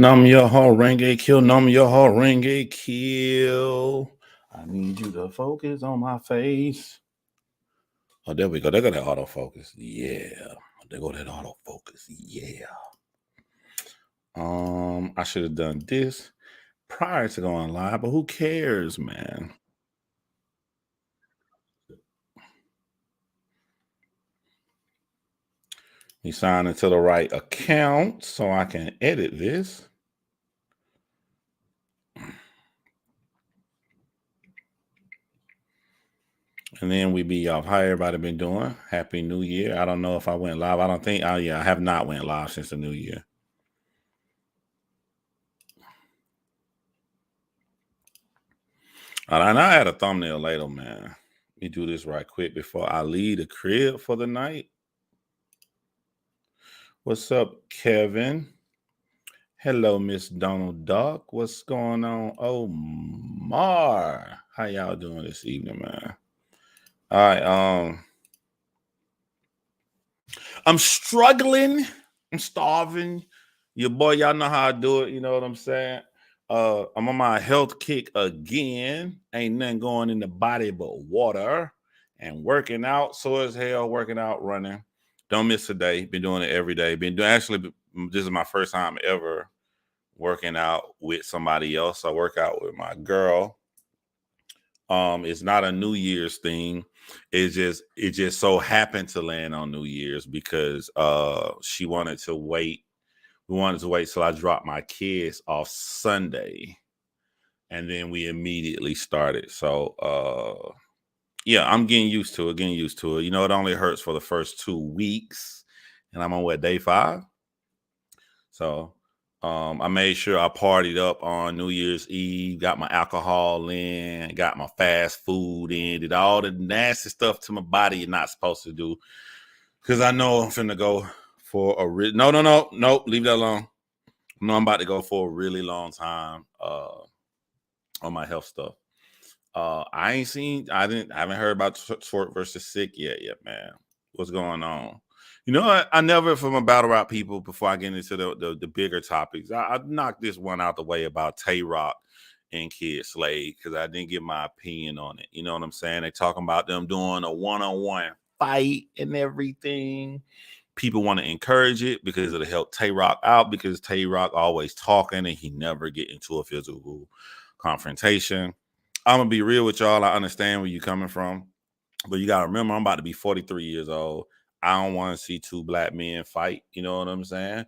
Nam your heart renge kill, nam your heart renge kill. I need you to focus on my face. Oh, there we go. There go that autofocus. Yeah. There go that autofocus. Yeah. I should have done this prior to going live, but who cares, man? You sign into the right account so I can edit this. And then we be off. How everybody been doing? Happy New Year. I don't know if I went live. I don't think. Oh yeah, I have not went live since the New Year. All right, and I had a thumbnail later, man. Let me do this right quick before I leave the crib for the night. What's up, Kevin? Hello, Miss Donald Duck. What's going on? Oh, Mar. How y'all doing this evening, man? All right, I'm struggling. I'm starving. Your boy, y'all know how I do it. You know what I'm saying? I'm on my health kick again. Ain't nothing going in the body but water and working out. So as hell, working out, running. Don't miss a day. Been doing it every day. Been doing actually. This is my first time ever working out with somebody else. I work out with my girl. It's not a New Year's thing. It just so happened to land on New Year's because she wanted to wait. We wanted to wait till I dropped my kids off Sunday, and then we immediately started. So yeah, I'm getting used to it. Getting used to it. You know, it only hurts for the first 2 weeks, and I'm on what, day 5. So I made sure I partied up on New Year's Eve, got my alcohol in, got my fast food in, did all the nasty stuff to my body you're not supposed to do. Because I know I'm finna go for a no, leave that alone. No, I'm about to go for a really long time on my health stuff. I haven't heard about Twerk versus Sick yet, man. What's going on? You know what? I never, from a battle rap people, before I get into the bigger topics, I knocked this one out the way about Tay Rock and Kid Slade because I didn't get my opinion on it. You know what I'm saying? They talking about them doing a one-on-one fight and everything. People want to encourage it because it'll help Tay Rock out because Tay Rock always talking and he never get into a physical confrontation. I'm gonna be real with y'all. I understand where you're coming from, but you gotta remember, I'm about to be 43 years old. I don't want to see 2 black men fight. You know what I'm saying?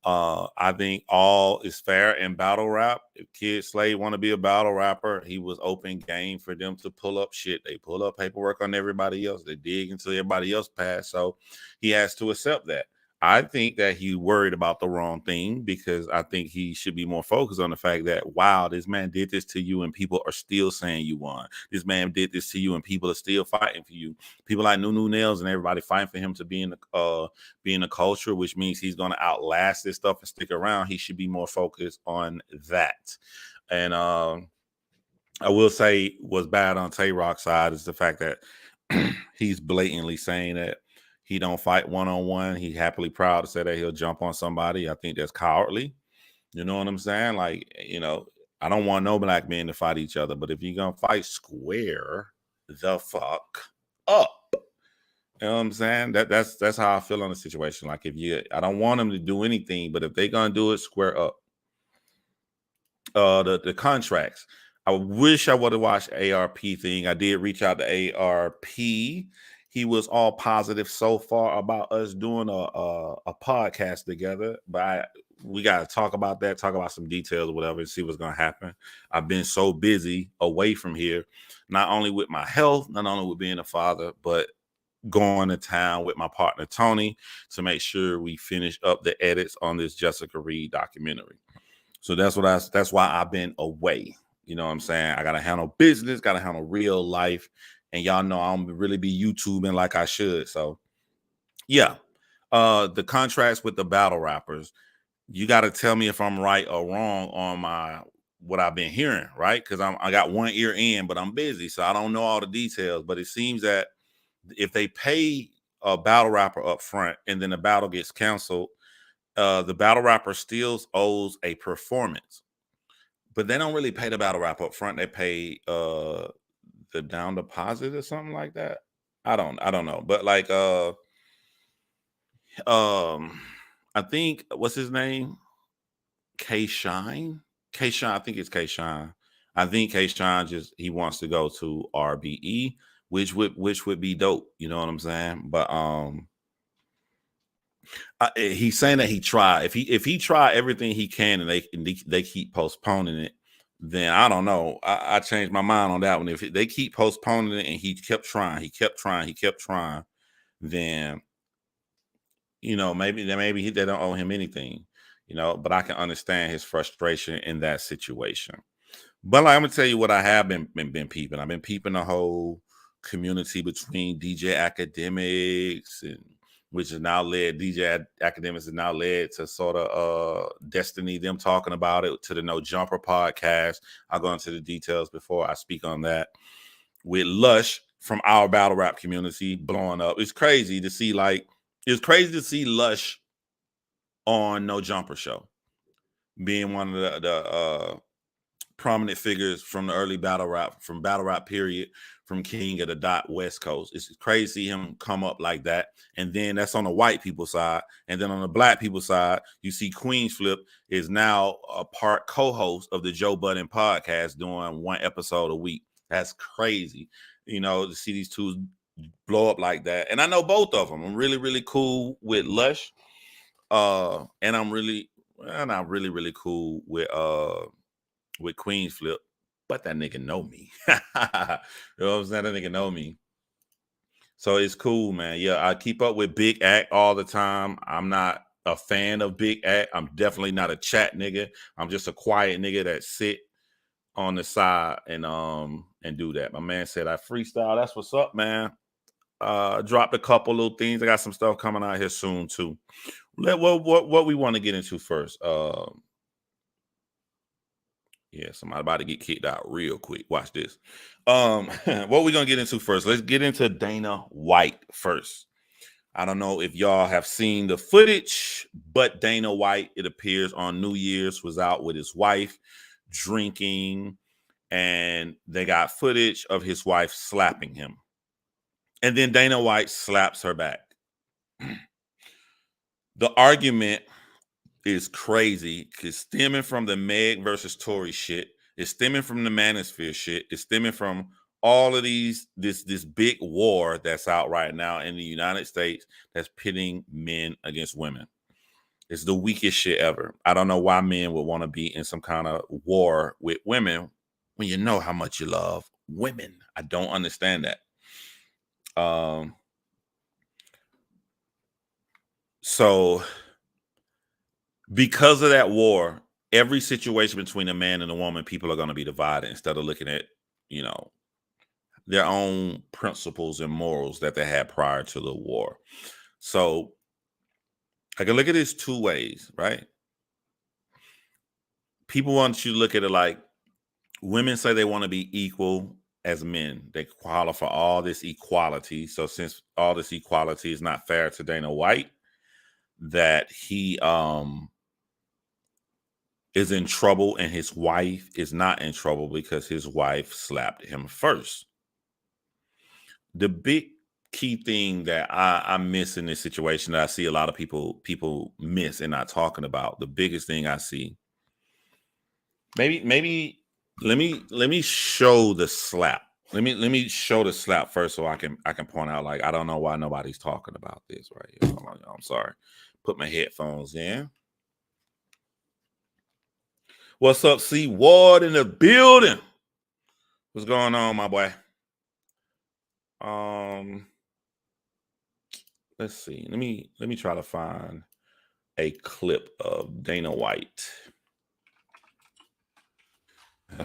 I think all is fair in battle rap. If Kid Slade want to be a battle rapper, he was open game for them to pull up shit. They pull up paperwork on everybody else. They dig until everybody else passed. So he has to accept that. I think that he worried about the wrong thing because I think he should be more focused on the fact that, wow, this man did this to you and people are still saying you won. This man did this to you and people are still fighting for you. People like Nunu Nails and everybody fighting for him to be in the culture, which means he's going to outlast this stuff and stick around. He should be more focused on that. And I will say what's bad on Tay Rock's side is the fact that he's blatantly saying that he don't fight one-on-one. He happily proud to say that he'll jump on somebody. I think that's cowardly. You know what I'm saying? Like, I don't want no black men to fight each other, but if you're gonna fight, square the fuck up. You know what I'm saying? That's how I feel on the situation. Like, I don't want them to do anything, but if they're gonna do it, square up. The contracts. I wish I would have watched ARP thing. I did reach out to ARP. He was all positive so far about us doing a podcast together, but we got to talk about that, talk about some details or whatever, and see what's going to happen. I've been so busy away from here, not only with my health, not only with being a father, but going to town with my partner Tony to make sure we finish up the edits on this Jessica Reed documentary. So that's why I've been away. You know what I'm saying? I gotta handle business, gotta handle real life, and y'all know I don't really be YouTubing like I should. So yeah, the contracts with the battle rappers, you got to tell me if I'm right or wrong on what I've been hearing, right? Because I got one ear in, but I'm busy, so I don't know all the details. But it seems that if they pay a battle rapper up front and then the battle gets canceled, the battle rapper still owes a performance, but they don't really pay the battle rapper up front. They pay the down deposit or something like that. I don't know, but like I think what's his name? K Shine. I think it's K Shine. I think K Shine just he wants to go to RBE, which would be dope. You know what I'm saying? But he's saying that he tried. If he tried everything he can and they keep postponing it, then I don't know. I changed my mind on that one. If they keep postponing it and he kept trying, then maybe they don't owe him anything. But I can understand his frustration in that situation. But like, I'm gonna tell you what I have been peeping. I've been peeping the whole community between DJ Academics and which is now led DJ Academics is now led to sort of Destiny, them talking about it, to the No Jumper podcast. I'll go into the details before I speak on that. With Lush from our battle rap community blowing up. It's crazy to see Lush on No Jumper show, being one of the prominent figures from the early battle rap period, from King of the Dot West Coast. It's crazy to see him come up like that. And then that's on the white people side. And then on the black people side, you see Queen's Flip is now a part co-host of the Joe Budden podcast, doing one episode a week. That's crazy, to see these two blow up like that. And I know both of them. I'm really, really cool with Lush. And I'm really cool with Queen's Flip, but that nigga know me. You know what I'm saying? That nigga know me. So it's cool, man. Yeah, I keep up with Big Act all the time. I'm not a fan of Big Act. I'm definitely not a chat nigga. I'm just a quiet nigga that sit on the side and do that. My man said I freestyle. That's what's up, man. Dropped a couple little things. I got some stuff coming out here soon too. What we want to get into first. Yeah, somebody about to get kicked out real quick. Watch this. What we gonna get into first? Let's get into Dana White first. I don't know if y'all have seen the footage, but Dana White, it appears on New Year's, was out with his wife drinking, and they got footage of his wife slapping him. And then Dana White slaps her back. The argument is crazy because stemming from the Meg versus Tory shit, it's stemming from the Manosphere shit, it's stemming from all of this big war that's out right now in the United States that's pitting men against women. It's the weakest shit ever. I don't know why men would want to be in some kind of war with women when you know how much you love women. I don't understand that. So because of that war, every situation between a man and a woman, people are going to be divided instead of looking at, their own principles and morals that they had prior to the war. So I can look at this two ways, right? People want you to look at it like women say they want to be equal as men. They call for all this equality. So since all this equality is not fair to Dana White, that he is in trouble and his wife is not in trouble because his wife slapped him first. The big key thing that I miss in this situation that I see a lot of people miss and not talking about, the biggest thing I see, maybe let me show the slap. Let me show the slap first so I can point out, like, I don't know why nobody's talking about this right here. Hold on, y'all. I'm sorry. Put my headphones in. What's up, C Ward in the building? What's going on, my boy? Let's see. Let me try to find a clip of Dana White.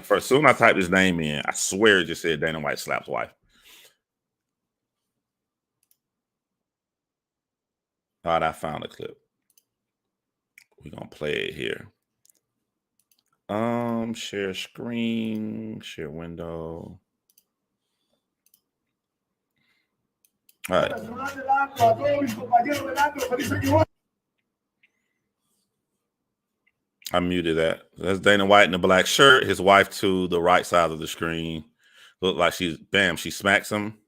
First, soon I typed his name in, I swear it just said Dana White slaps wife. All right, I found a clip. We're gonna play it here. Share screen, share window. All right. I muted that. That's Dana White in a black shirt. His wife to the right side of the screen. Look like she smacks him.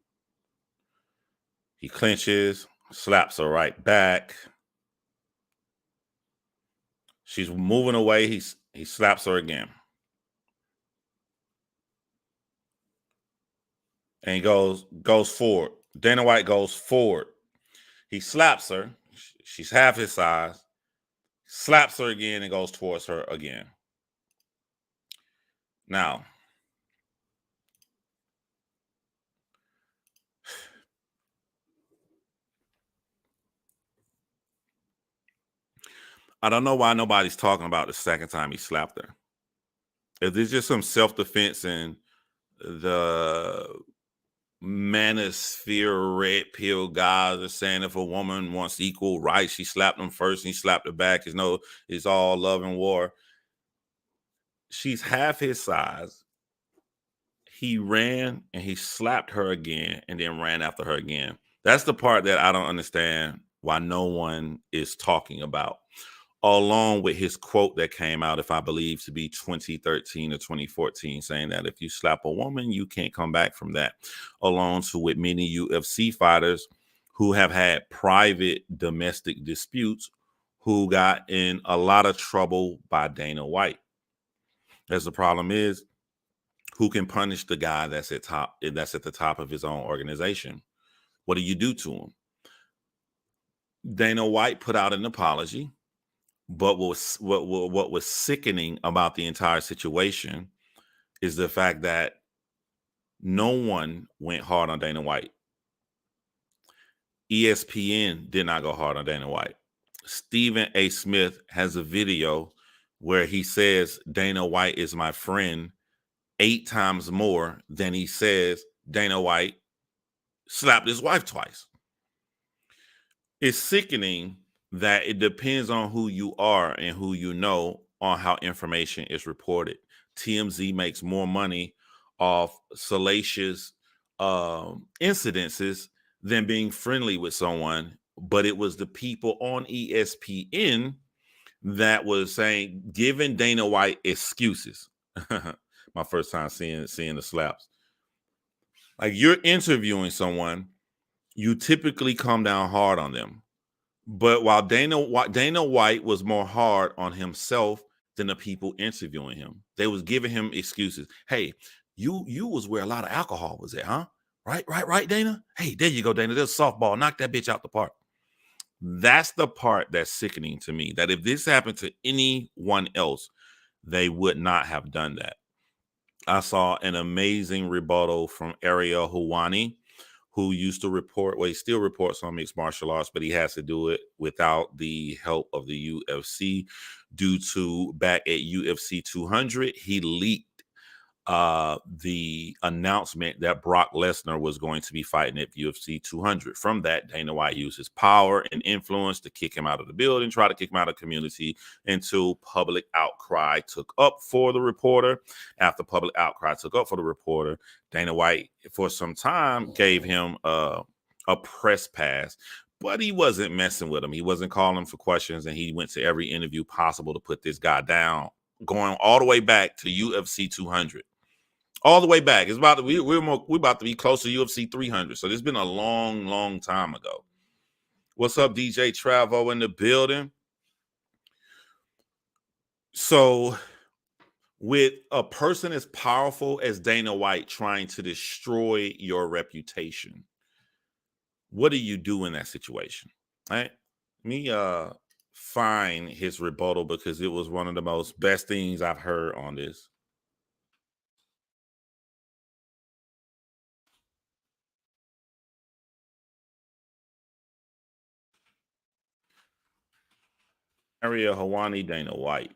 He clinches, slaps her right back. She's moving away. He slaps her again. And he goes forward. Dana White goes forward. He slaps her. She's half his size. Slaps her again and goes towards her again. Now, I don't know why nobody's talking about the second time he slapped her. If there's just some self-defense and the manosphere red pill guys are saying if a woman wants equal rights, she slapped him first and he slapped her back. It's all love and war. She's half his size. He ran and he slapped her again and then ran after her again. That's the part that I don't understand why no one is talking about. Along with his quote that came out, if I believe to be 2013 or 2014, saying that if you slap a woman, you can't come back from that. Along with many UFC fighters who have had private domestic disputes who got in a lot of trouble by Dana White. As the problem is, who can punish the guy that's at the top of his own organization? What do you do to him? Dana White put out an apology. But what was sickening about the entire situation is the fact that no one went hard on Dana White. ESPN did not go hard on Dana White. Stephen A. Smith has a video where he says Dana White is my friend 8 times more than he says Dana White slapped his wife twice. It's sickening that it depends on who you are and who you know on how information is reported. TMZ makes more money off salacious incidences than being friendly with someone. But it was the people on ESPN that was saying, giving Dana White excuses. My first time seeing the slaps. Like, you're interviewing someone, you typically come down hard on them. But while Dana White was more hard on himself than the people interviewing him. They was giving him excuses. Hey, you was where a lot of alcohol was at, huh? Right, Dana? Hey, there you go, Dana. There's softball. Knock that bitch out the park. That's the part that's sickening to me, that if this happened to anyone else, they would not have done that. I saw an amazing rebuttal from Ariel Helwani, who used to report, well, he still reports on mixed martial arts, but he has to do it without the help of the UFC due to back at UFC 200, he leaked the announcement that Brock Lesnar was going to be fighting at UFC 200. From that, Dana White used his power and influence to kick him out of the building, try to kick him out of the community, until public outcry took up for the reporter. After public outcry took up for the reporter, Dana White, for some time, gave him a press pass, but he wasn't messing with him. He wasn't calling him for questions, and he went to every interview possible to put this guy down, going all the way back to UFC 200. All the way back. It's about to, we're about to be close to UFC 300. So this has been a long, long time ago. What's up, DJ Travo in the building? So with a person as powerful as Dana White trying to destroy your reputation, what do you do in that situation? All right. Let me find his rebuttal, because it was one of the most best things I've heard on this. Ariel Helwani, Dana White.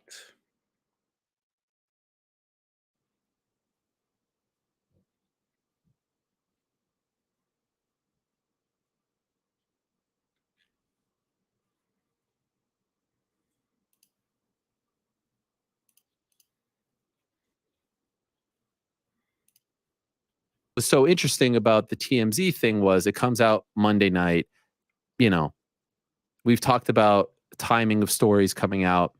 Was so interesting about the TMZ thing was it comes out Monday night. You know, we've talked about timing of stories coming out.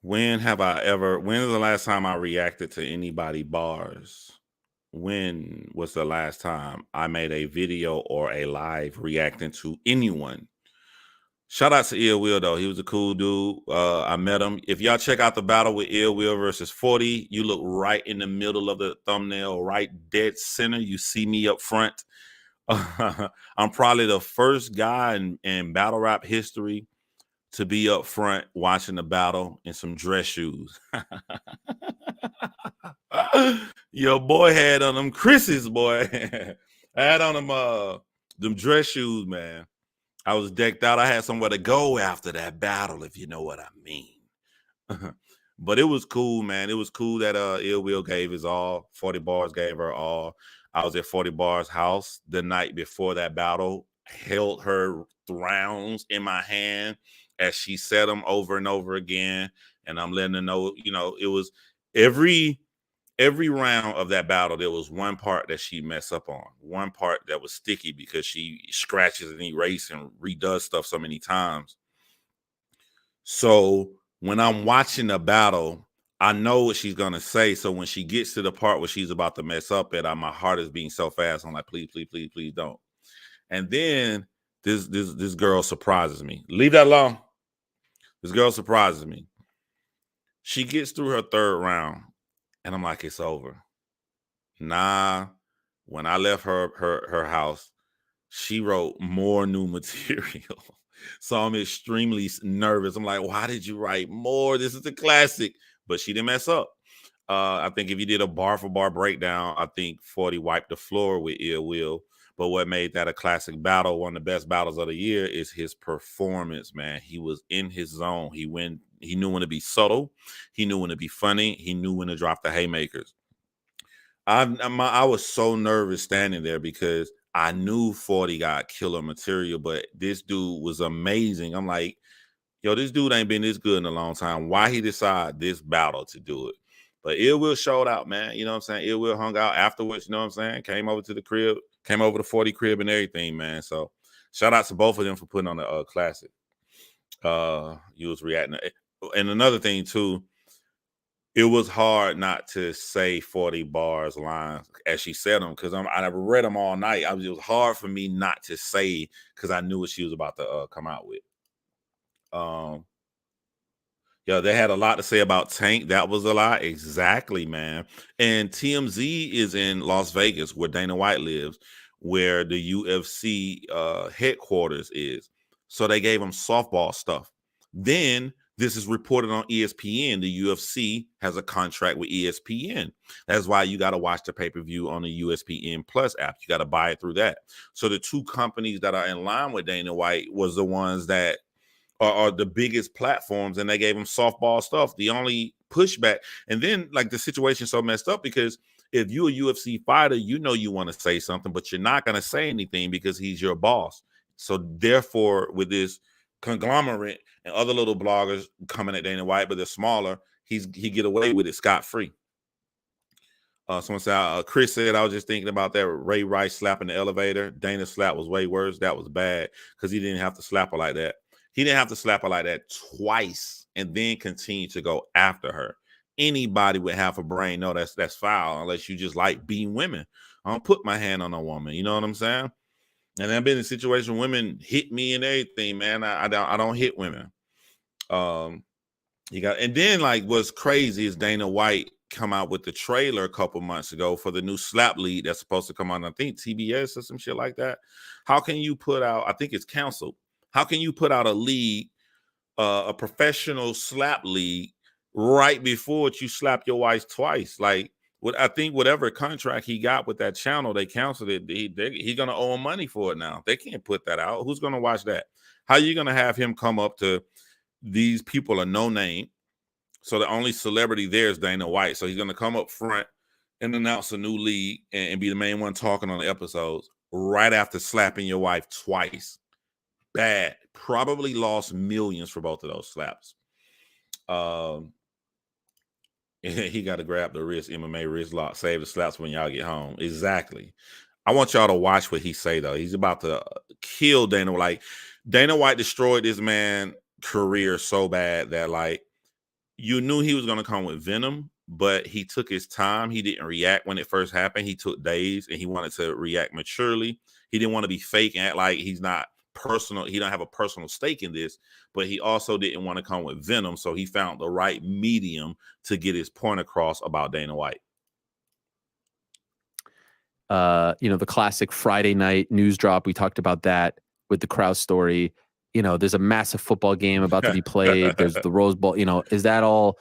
When is the last time I reacted to anybody bars? When was the last time I made a video or a live reacting to anyone? Shout out to Ill Will though. He was a cool dude. I met him. If y'all check out the battle with Ill Will versus 40, you look right in the middle of the thumbnail, right dead center. You see me up front. I'm probably the first guy in battle rap history to be up front watching the battle in some dress shoes. Your boy had on them Chris's, boy. I had on them dress shoes, man. I was decked out. I had somewhere to go after that battle, if you know what I mean. But it was cool, man. It was cool that Ill Will gave his all. 40 Bars gave her all. I was at 40 Bars' house the night before that battle, held her rounds in my hand as she said them over and over again. And I'm letting her know, it was every round of that battle, there was one part that she messed up on, one part that was sticky because she scratches and erases and redoes stuff so many times. So when I'm watching the battle, I know what she's gonna say. So when she gets to the part where she's about to mess up at, my heart is beating so fast. I'm like, please, please, please, please don't. And then this girl surprises me. Leave that alone. This girl surprises me. She gets through her third round, and I'm like, it's over. Nah. When I left her house, she wrote more new material. So I'm extremely nervous. I'm like, why did you write more? This is a classic. But she didn't mess up. I think if you did a bar for bar breakdown, I think 40 wiped the floor with Ill Will. But what made that a classic battle, one of the best battles of the year, is his performance, man. He was in his zone. He knew when to be subtle. He knew when to be funny. He knew when to drop the haymakers. I was so nervous standing there because I knew 40 got killer material, but this dude was amazing. I'm like, yo, this dude ain't been this good in a long time. Why he decide this battle to do it? But Ill Will showed out, man. You know what I'm saying? Ill Will hung out afterwards, you know what I'm saying? Came over to the crib, came over to 40 crib and everything, man. So shout out to both of them for putting on a classic. You was reacting. And another thing too, it was hard not to say 40 Bars lines as she said them because I read them all night. It was hard for me not to say because I knew what she was about to come out with. Yeah, they had a lot to say about Tank. That was a lot. Exactly, man. And TMZ is in Las Vegas, where Dana White lives, where the UFC headquarters is. So they gave him softball stuff. Then this is reported on ESPN. The UFC has a contract with ESPN. That's why you got to watch the pay-per-view on the ESPN Plus app. You got to buy it through that. So the two companies that are in line with Dana White was the ones that are the biggest platforms, and they gave him softball stuff. The only pushback, and then like the situation so messed up because if you're a UFC fighter, you know you want to say something, but you're not going to say anything because he's your boss. So therefore, with this conglomerate and other little bloggers coming at Dana White, but they're smaller, he get away with it scot-free. Someone said, Chris said, I was just thinking about that Ray Rice slapping the elevator. Dana's slap was way worse. That was bad because he didn't have to slap her like that. He didn't have to slap her like that twice and then continue to go after her. Anybody with half a brain know that's foul unless you just like beating women. I don't put my hand on a woman. You know what I'm saying? And I've been in a situation where women hit me and everything, man. I don't hit women. And then like what's crazy is Dana White come out with the trailer a couple months ago for the new slap league that's supposed to come on, I think TBS or some shit like that. How can you put out, I think it's canceled. How can you put out a league, a professional slap league right before you slap your wife twice? Like I think whatever contract he got with that channel, they canceled it. He's going to owe him money for it now. They can't put that out. Who's going to watch that? How are you going to have him come up to these people are no name? So the only celebrity there is Dana White. So he's going to come up front and announce a new league and be the main one talking on the episodes right after slapping your wife twice. Bad. Probably lost millions for both of those slaps. He got to grab the wrist, MMA wrist lock, save the slaps when y'all get home. Exactly. I want y'all to watch what he say, though. He's about to kill Dana. Like, Dana White destroyed this man's career so bad that, like, you knew he was going to come with venom, but he took his time. He didn't react when it first happened. He took days, and he wanted to react maturely. He didn't want to be fake and act like he's not personal. He don't have a personal stake in this, but he also didn't want to come with venom. So he found the right medium to get his point across about Dana White. The classic Friday night news drop. We talked about that with the Krause story. There's a massive football game about to be played. There's the Rose Bowl. Is that all?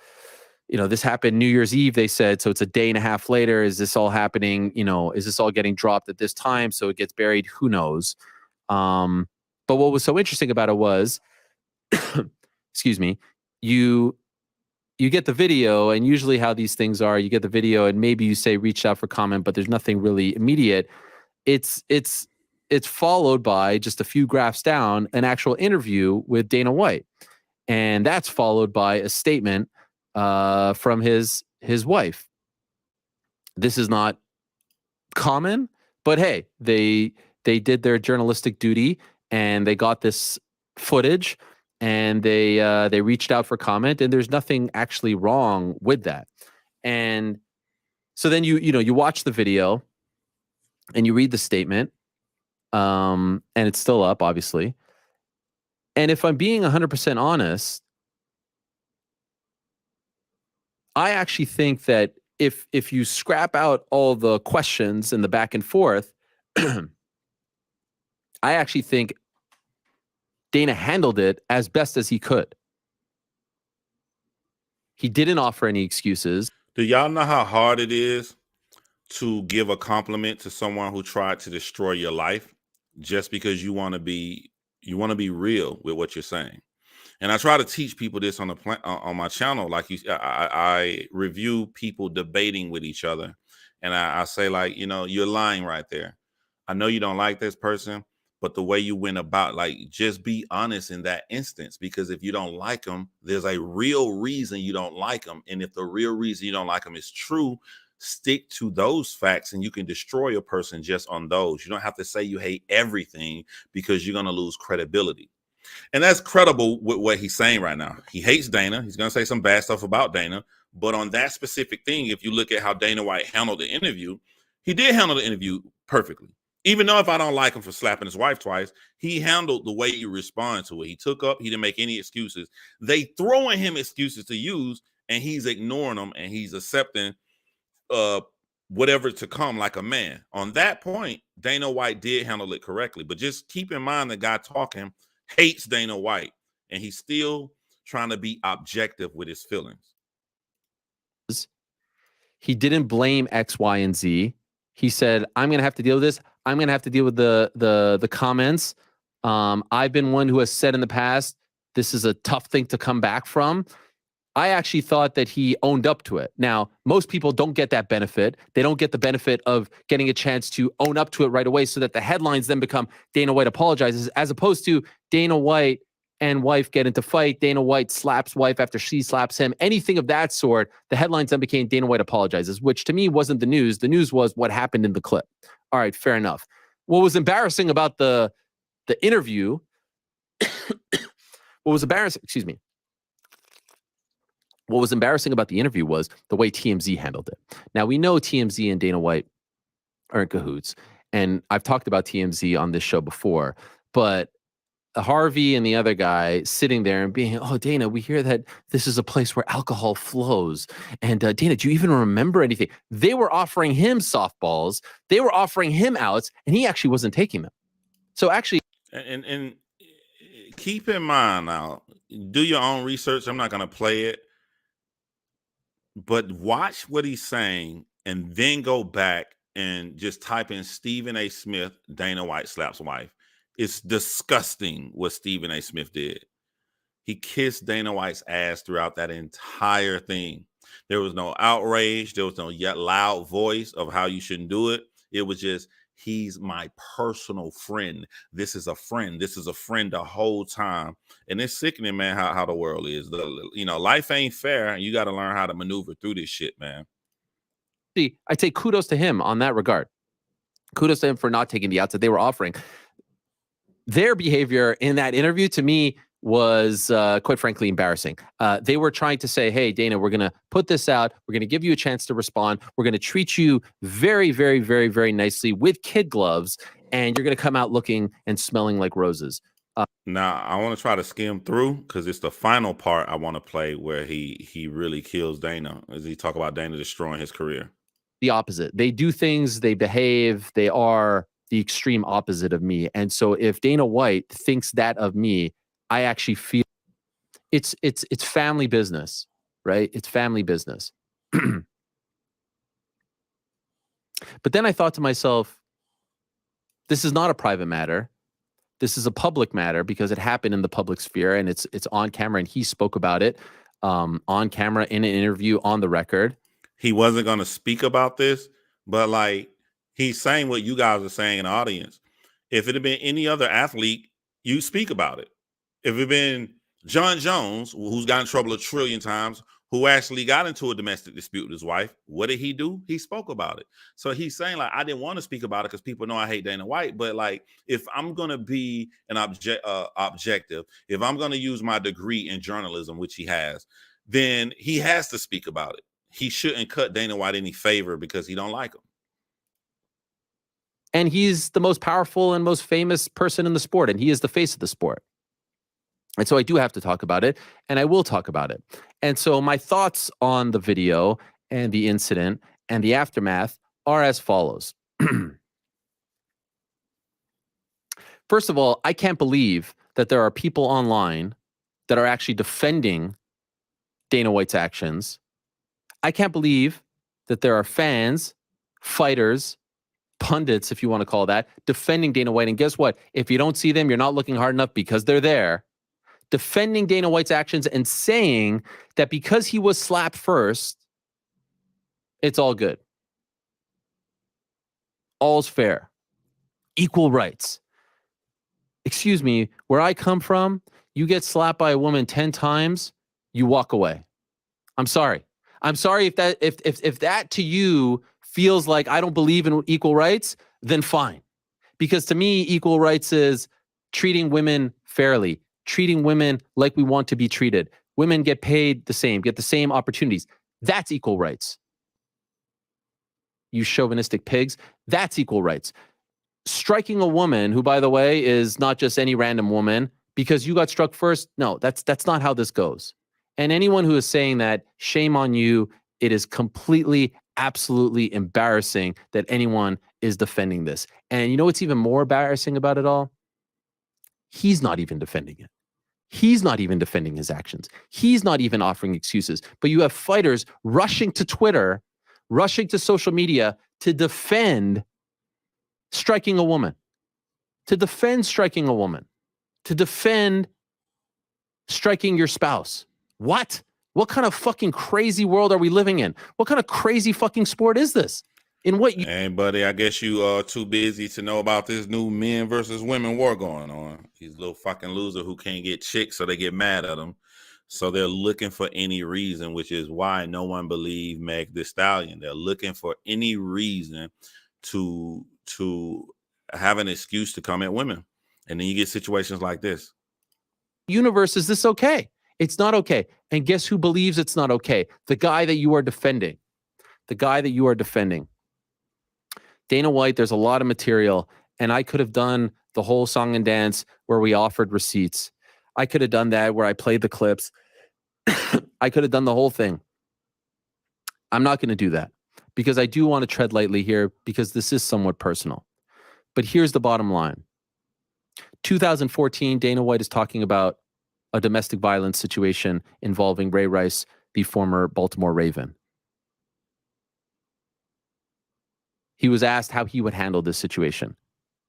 This happened New Year's Eve, they said. So it's a day and a half later. Is this all happening? Is this all getting dropped at this time? So it gets buried? Who knows? But what was so interesting about it was, excuse me, you get the video, and usually how these things are, you get the video and maybe you say reach out for comment, but there's nothing really immediate. It's followed by just a few graphs down, an actual interview with Dana White. And that's followed by a statement from his wife. This is not common, but hey, they did their journalistic duty and they got this footage and they reached out for comment, and there's nothing actually wrong with that. And so then you watch the video and you read the statement, and it's still up, obviously. And if I'm being 100% honest, I actually think that if you scrap out all the questions and the back and forth, I actually think Dana handled it as best as he could. He didn't offer any excuses. Do y'all know how hard it is to give a compliment to someone who tried to destroy your life just because you want to be real with what you're saying? And I try to teach people this on my channel. Like I review people debating with each other, and I say, like, you're lying right there. I know you don't like this person, but the way you went about, like, just be honest in that instance, because if you don't like them, there's a real reason you don't like them. And if the real reason you don't like them is true, stick to those facts, and you can destroy a person just on those. You don't have to say you hate everything, because you're going to lose credibility. And that's credible with what he's saying right now. He hates Dana. He's going to say some bad stuff about Dana. But on that specific thing, if you look at how Dana White handled the interview, he did handle the interview perfectly. Even though if I don't like him for slapping his wife twice, he handled the way he responded to it. He took up, he didn't make any excuses. They throwing him excuses to use, and he's ignoring them, and he's accepting whatever to come like a man. On that point, Dana White did handle it correctly. But just keep in mind, the guy talking hates Dana White, and he's still trying to be objective with his feelings. He didn't blame X, Y, and Z. He said, I'm going to have to deal with this. I'm going to have to deal with the comments. I've been one who has said in the past, this is a tough thing to come back from. I actually thought that he owned up to it. Now, most people don't get that benefit. They don't get the benefit of getting a chance to own up to it right away, so that the headlines then become Dana White apologizes, as opposed to Dana White and wife get into fight. Dana White slaps wife after she slaps him. Anything of that sort, the headlines then became Dana White apologizes, which to me wasn't the news. The news was what happened in the clip. All right, fair enough. What was embarrassing about the interview, what was embarrassing about the interview was the way TMZ handled it. Now, we know TMZ and Dana White are in cahoots, and I've talked about TMZ on this show before, but Harvey and the other guy sitting there and being, oh, Dana, we hear that this is a place where alcohol flows. And Dana, do you even remember anything? They were offering him softballs. They were offering him outs, and he actually wasn't taking them. So actually... And keep in mind now, do your own research. I'm not going to play it. But watch what he's saying, and then go back and just type in Stephen A. Smith, Dana White slaps wife. It's disgusting what Stephen A. Smith did. He kissed Dana White's ass throughout that entire thing. There was no outrage. There was no yet loud voice of how you shouldn't do it. It was just, he's my personal friend. This is a friend. This is a friend the whole time. And it's sickening, man, how the world is. Life ain't fair. You got to learn how to maneuver through this shit, man. See, I take kudos to him on that regard. Kudos to him for not taking the outs that they were offering. Their behavior in that interview, to me, was quite frankly embarrassing. They were trying to say, hey, Dana, we're going to put this out. We're going to give you a chance to respond. We're going to treat you very, very, very, very nicely with kid gloves. And you're going to come out looking and smelling like roses. Now, I want to try to skim through because it's the final part I want to play where he really kills Dana as he talk about Dana destroying his career. The opposite. They do things, they behave, they are the extreme opposite of me. And so if Dana White thinks that of me, I actually feel it's family business, right? It's family business. But then I thought to myself, this is not a private matter. This is a public matter because it happened in the public sphere and it's on camera, and he spoke about it on camera in an interview on the record. He wasn't going to speak about this, but like he's saying what you guys are saying in the audience. If it had been any other athlete, you speak about it. If it had been John Jones, who's got in trouble a trillion times, who actually got into a domestic dispute with his wife, what did he do? He spoke about it. So he's saying, like, I didn't want to speak about it because people know I hate Dana White. But like, if I'm going to be an objective, if I'm going to use my degree in journalism, which he has, then he has to speak about it. He shouldn't cut Dana White any favor because he don't like him. And he's the most powerful and most famous person in the sport, and he is the face of the sport. And so I do have to talk about it, and I will talk about it. And so my thoughts on the video and the incident and the aftermath are as follows. First of all, I can't believe that there are people online that are actually defending Dana White's actions. I can't believe that there are fans, fighters, pundits, if you want to call that, defending Dana White. And guess what? If you don't see them, you're not looking hard enough because they're there. Defending Dana White's actions and saying that because he was slapped first, it's all good. All's fair. Equal rights. Excuse me, where I come from, you get slapped by a woman 10 times, you walk away. I'm sorry. I'm sorry if that to you feels like I don't believe in equal rights, then fine. Because to me, equal rights is treating women fairly, treating women like we want to be treated. Women get paid the same, get the same opportunities. That's equal rights. You chauvinistic pigs, that's equal rights. Striking a woman, who, by the way, is not just any random woman, because you got struck first, no, that's not how this goes. And anyone who is saying that, shame on you. It is completely, absolutely embarrassing that anyone is defending this. And you know what's even more embarrassing about it all? He's not even defending it. He's not even defending his actions. He's not even offering excuses. But you have fighters rushing to Twitter, rushing to social media to defend striking a woman, to defend striking a woman, to defend striking your spouse. What? What kind of fucking crazy world are we living in? What kind of crazy fucking sport is this? In what you... Hey, buddy, I guess you are too busy to know about this new men versus women war going on. He's a little fucking loser who can't get chicks, so they get mad at him. So they're looking for any reason, which is why no one believed Meg Thee Stallion. They're looking for any reason to have an excuse to come at women. And then you get situations like this. Universe, is this okay? It's not okay. And guess who believes it's not okay? The guy that you are defending. The guy that you are defending. Dana White, there's a lot of material, and I could have done the whole song and dance where we offered receipts. I could have done that where I played the clips. I could have done the whole thing. I'm not going to do that because I do want to tread lightly here because this is somewhat personal. But here's the bottom line. 2014, Dana White is talking about a domestic violence situation involving Ray Rice, the former Baltimore Raven. He was asked how he would handle this situation.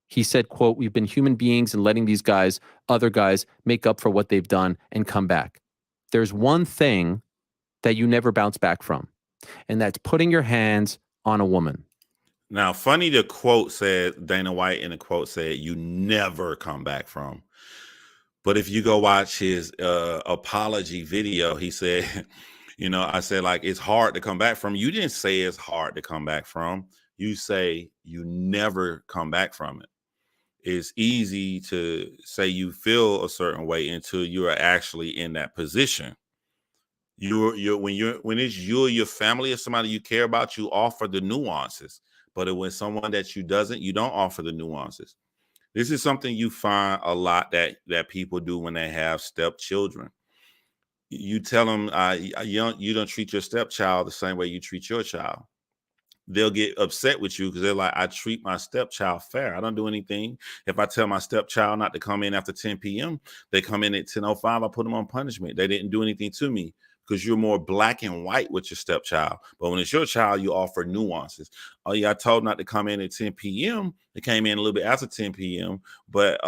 He said, quote, "We've been human beings and letting these guys, other guys, make up for what they've done and come back. There's one thing that you never bounce back from, and that's putting your hands on a woman." Now, funny, the quote said, Dana White in the quote said, "You never come back from." But if you go watch his apology video, he said, you know, I said, like, it's hard to come back from. You didn't say it's hard to come back from. You say you never come back from it. it's easy to say you feel a certain way until you are actually in that position. When it's you or your family or somebody you care about, you offer the nuances. But when someone that you don't offer the nuances. This is something you find a lot that people do when they have stepchildren. You tell them you don't treat your stepchild the same way you treat your child. They'll get upset with you because they're like, I treat my stepchild fair. I don't do anything. If I tell my stepchild not to come in after 10 p.m., they come in at 10:05. I put them on punishment. They didn't do anything to me because you're more black and white with your stepchild. But when it's your child, you offer nuances. Oh, yeah, I told not to come in at 10 p.m. They came in a little bit after 10 p.m. But,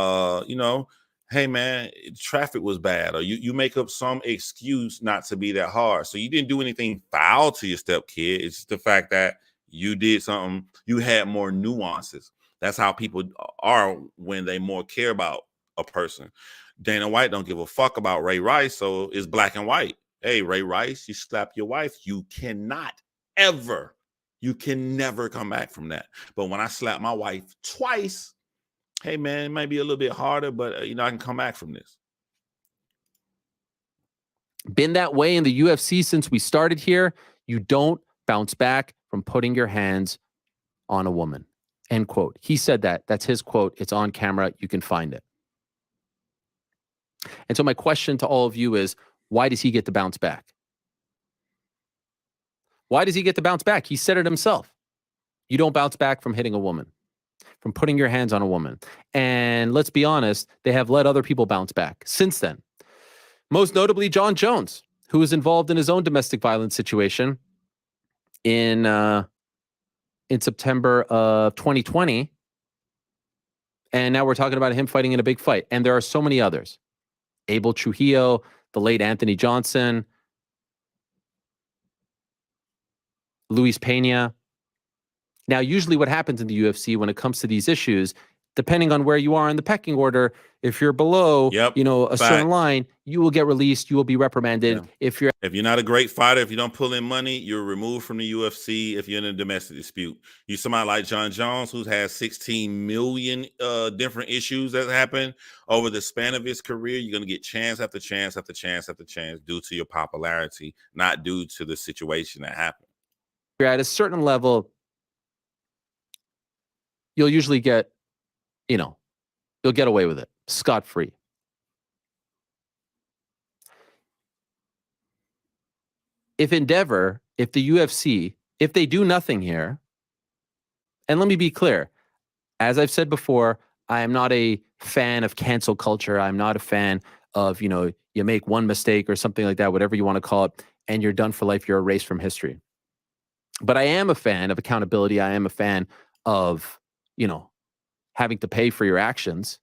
hey, man, traffic was bad. Or you make up some excuse not to be that hard. So you didn't do anything foul to your stepkid. It's just the fact that you did something, you had more nuances. That's how people are when they more care about a person. Dana White don't give a fuck about Ray Rice, so it's black and white. Hey, Ray Rice, you slap your wife, you can never come back from that. But when I slap my wife twice, hey man, it might be a little bit harder, but I can come back from this. Been that way in the UFC since we started here. You don't bounce back from putting your hands on a woman. End quote. He said that. That's his quote. It's on camera. You can find it. And so my question to all of you is, why does he get to bounce back? Why does he get to bounce back? He said it himself. You don't bounce back from hitting a woman, from putting your hands on a woman. And let's be honest, they have let other people bounce back since then. Most notably, John Jones, who was involved in his own domestic violence situation in September of 2020. And now we're talking about him fighting in a big fight. And there are so many others. Abel Trujillo, the late Anthony Johnson, Luis Pena. Now, usually what happens in the UFC when it comes to these issues, depending on where you are in the pecking order, if you're below, a certain line, you will get released. You will be reprimanded. Yeah. If you're not a great fighter, if you don't pull in money, you're removed from the UFC. If you're in a domestic dispute, you somebody like John Jones, who has 16 million different issues that happen over the span of his career, you're going to get chance after chance after chance after chance due to your popularity, not due to the situation that happened. You're at a certain level, you'll usually get, you'll get away with it scot-free. If the UFC, if they do nothing here, and let me be clear, as I've said before, I am not a fan of cancel culture. I'm not a fan of, you make one mistake or something like that, whatever you want to call it, and you're done for life. You're erased from history. But I am a fan of accountability. I am a fan of, having to pay for your actions.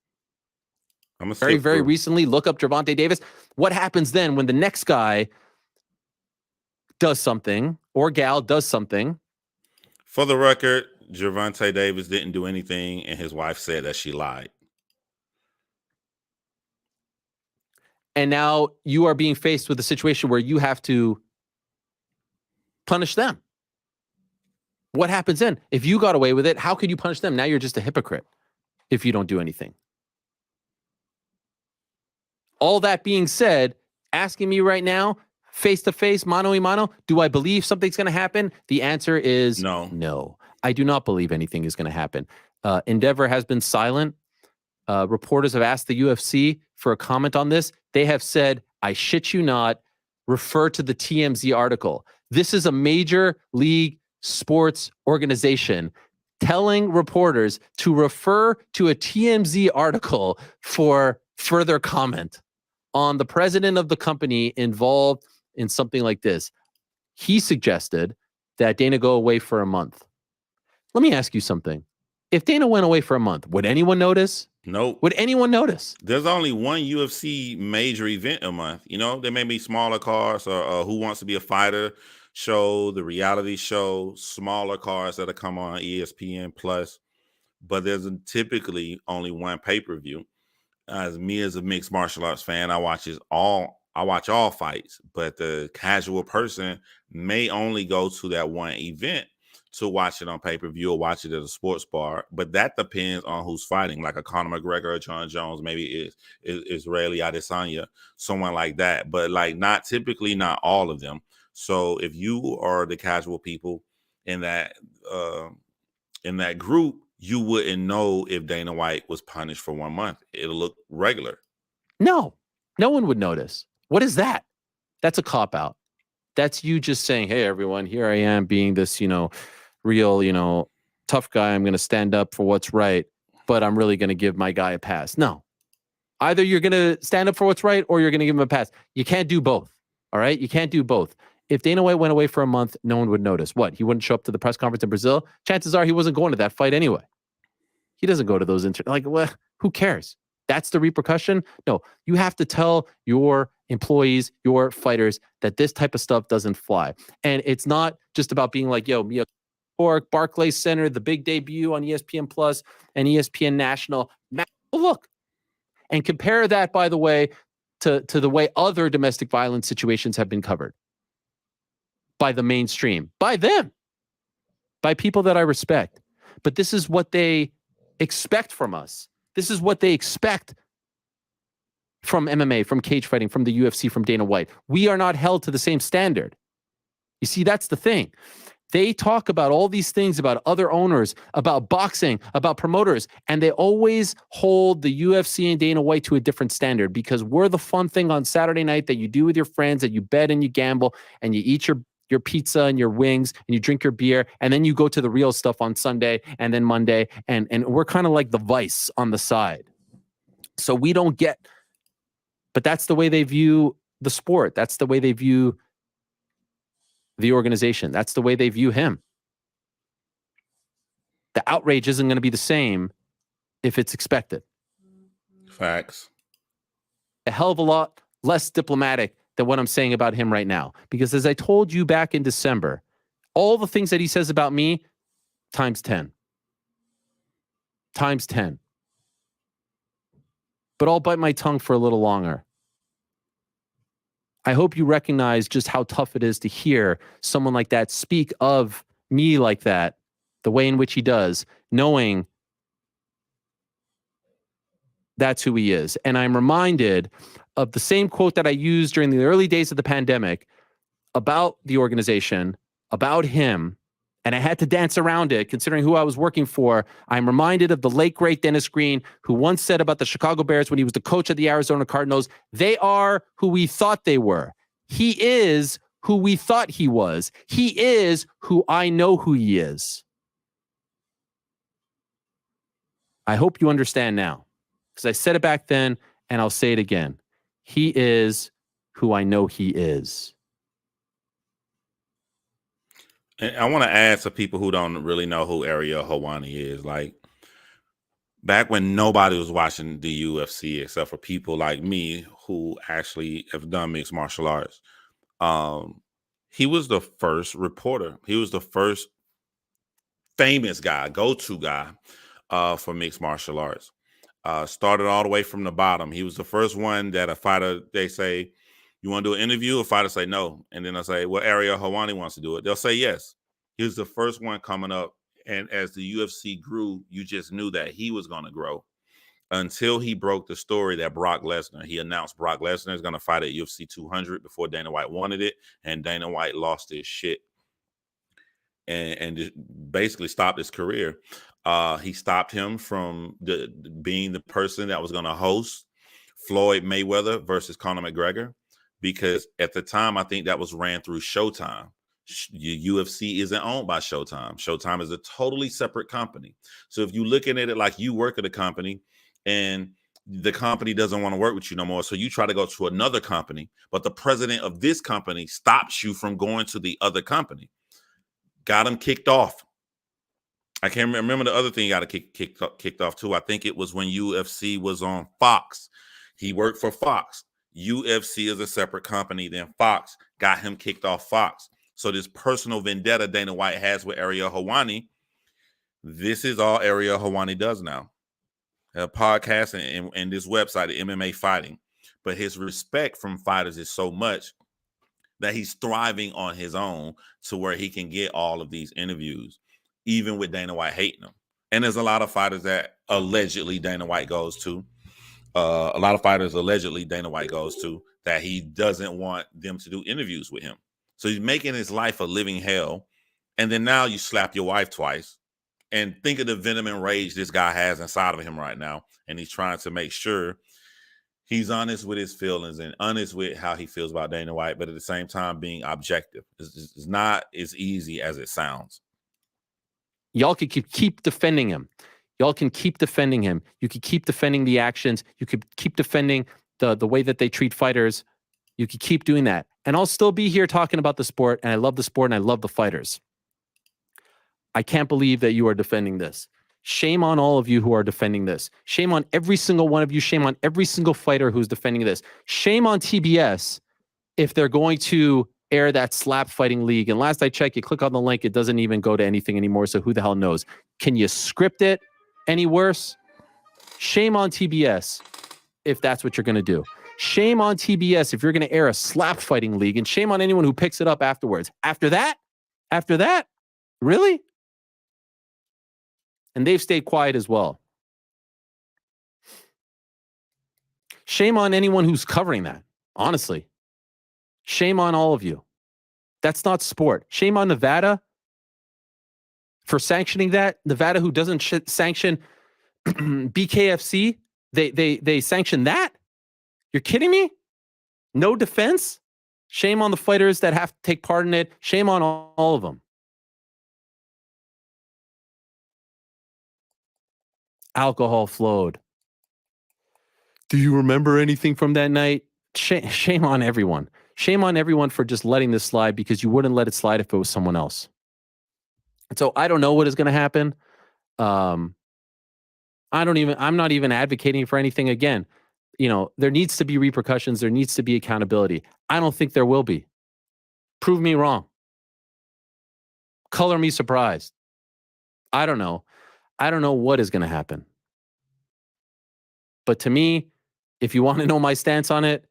Very, very recently, look up Gervonta Davis. What happens then when the next guy does something or gal does something? For the record, Gervonta Davis didn't do anything, and his wife said that she lied. And now you are being faced with a situation where you have to punish them. What happens then? If you got away with it, how could you punish them? Now you're just a hypocrite if you don't do anything. All that being said, asking me right now, face to face, mano a mano, do I believe something's going to happen? The answer is no. I do not believe anything is going to happen. Endeavor has been silent. Reporters have asked the UFC for a comment on this. They have said, I shit you not, refer to the TMZ article. This is a major league sports organization telling reporters to refer to a TMZ article for further comment on the president of the company involved in something like this. He suggested that Dana go away for a month. Let me ask you something. If Dana went away for a month, would anyone notice? Nope. Would anyone notice? There's only one UFC major event a month. There may be smaller cards or Who Wants to Be a Fighter show, the reality show, smaller cards that come on ESPN Plus. But there's typically only one pay-per-view. As me as a mixed martial arts fan, I watch all fights, but the casual person may only go to that one event to watch it on pay-per-view or watch it at a sports bar. But that depends on who's fighting, like a Conor McGregor or John Jones, maybe is Israeli Adesanya, someone like that. But like not all of them. So if you are the casual people in that group, you wouldn't know if Dana White was punished for 1 month. It'll look regular. No one would notice. What is that? That's a cop-out. That's you just saying, hey, everyone, here I am being this, real, tough guy. I'm going to stand up for what's right, but I'm really going to give my guy a pass. No. Either you're going to stand up for what's right or you're going to give him a pass. You can't do both. All right? You can't do both. If Dana White went away for a month, no one would notice. What? He wouldn't show up to the press conference in Brazil? Chances are he wasn't going to that fight anyway. He doesn't go to those who cares? That's the repercussion? No, you have to tell your employees, your fighters, that this type of stuff doesn't fly. And it's not just about being like, yo, Mia York, Barclays Center, the big debut on ESPN Plus and ESPN National. Look, and compare that, by the way, to the way other domestic violence situations have been covered by the mainstream, by them, by people that I respect. But this is what they expect from us. This is what they expect from MMA, from cage fighting, from the UFC, from Dana White. We are not held to the same standard. You see, that's the thing. They talk about all these things about other owners, about boxing, about promoters, and they always hold the UFC and Dana White to a different standard because we're the fun thing on Saturday night that you do with your friends, that you bet and you gamble and you eat your pizza and your wings and you drink your beer, and then you go to the real stuff on Sunday and then Monday, and we're kind of like the Vice on the side. So we don't get, but that's the way they view the sport. That's the way they view the organization. That's the way they view him. The outrage isn't going to be the same if it's expected. Facts. A hell of a lot less diplomatic than what I'm saying about him right now. Because as I told you back in December, all the things that he says about me, times 10. Times 10. But I'll bite my tongue for a little longer. I hope you recognize just how tough it is to hear someone like that speak of me like that, the way in which he does, knowing that's who he is. And I'm reminded of the same quote that I used during the early days of the pandemic about the organization, about him, and I had to dance around it considering who I was working for. I'm reminded of the late, great Dennis Green, who once said about the Chicago Bears when he was the coach of the Arizona Cardinals, they are who we thought they were. He is who we thought he was. He is who I know who he is. I hope you understand now, because I said it back then and I'll say it again. He is who I know he is. And I want to add to people who don't really know who Ariel Helwani is. Like, back when nobody was watching the UFC except for people like me who actually have done mixed martial arts, he was the first reporter. He was the first famous guy, go-to guy for mixed martial arts. Started all the way from the bottom. He was the first one that a fighter, they say, you want to do an interview? A fighter say no. And then I say, well, Ariel Helwani wants to do it. They'll say yes. He was the first one coming up. And as the UFC grew, you just knew that he was going to grow until he broke the story that Brock Lesnar, he announced Brock Lesnar is going to fight at UFC 200 before Dana White wanted it. And Dana White lost his shit and just basically stopped his career. He stopped him from being the person that was going to host Floyd Mayweather versus Conor McGregor, because at the time, I think that was ran through Showtime. UFC isn't owned by Showtime. Showtime is a totally separate company. So if you're looking at it like you work at a company and the company doesn't want to work with you no more, so you try to go to another company, but the president of this company stops you from going to the other company. Got him kicked off. I can't remember the other thing he got kicked off too. I think it was when UFC was on Fox. He worked for Fox. UFC is a separate company. Then Fox got him kicked off Fox. So this personal vendetta Dana White has with Ariel Helwani, this is all Ariel Helwani does now. A podcast and this website, MMA Fighting. But his respect from fighters is so much that he's thriving on his own to where he can get all of these interviews. even with Dana White hating him. And there's a lot of fighters that allegedly Dana White goes to. A lot of fighters allegedly Dana White goes to that he doesn't want them to do interviews with him. So he's making his life a living hell. And then now you slap your wife twice. And think of the venom and rage this guy has inside of him right now. And he's trying to make sure he's honest with his feelings and honest with how he feels about Dana White, but at the same time being objective. It's not as easy as it sounds. Y'all could keep defending him. Y'all can keep defending him. You could keep defending the actions. You could keep defending the way that they treat fighters. You could keep doing that. And I'll still be here talking about the sport, and I love the sport, and I love the fighters. I can't believe that you are defending this. Shame on all of you who are defending this. Shame on every single one of you. Shame on every single fighter who's defending this. Shame on TBS if they're going to air that slap fighting league. And last I checked, you click on the link, it doesn't even go to anything anymore. So who the hell knows? Can you script it any worse? Shame on TBS if that's what you're going to do. Shame on TBS if you're going to air a slap fighting league, and shame on anyone who picks it up afterwards. After that, really? And they've stayed quiet as well. Shame on anyone who's covering that, honestly. Shame on all of you. That's not sport. Shame on Nevada for sanctioning that. Nevada, who doesn't sanction BKFC, they sanction that? You're kidding me? No defense? Shame on the fighters that have to take part in it. Shame on all of them. Alcohol flowed. Do you remember anything from that night? Shame on everyone. Shame on everyone for just letting this slide, because you wouldn't let it slide if it was someone else. And so I don't know what is going to happen. I'm not even advocating for anything. Again, there needs to be repercussions. There needs to be accountability. I don't think there will be. Prove me wrong. Color me surprised. I don't know. I don't know what is going to happen. But to me, if you want to know my stance on it,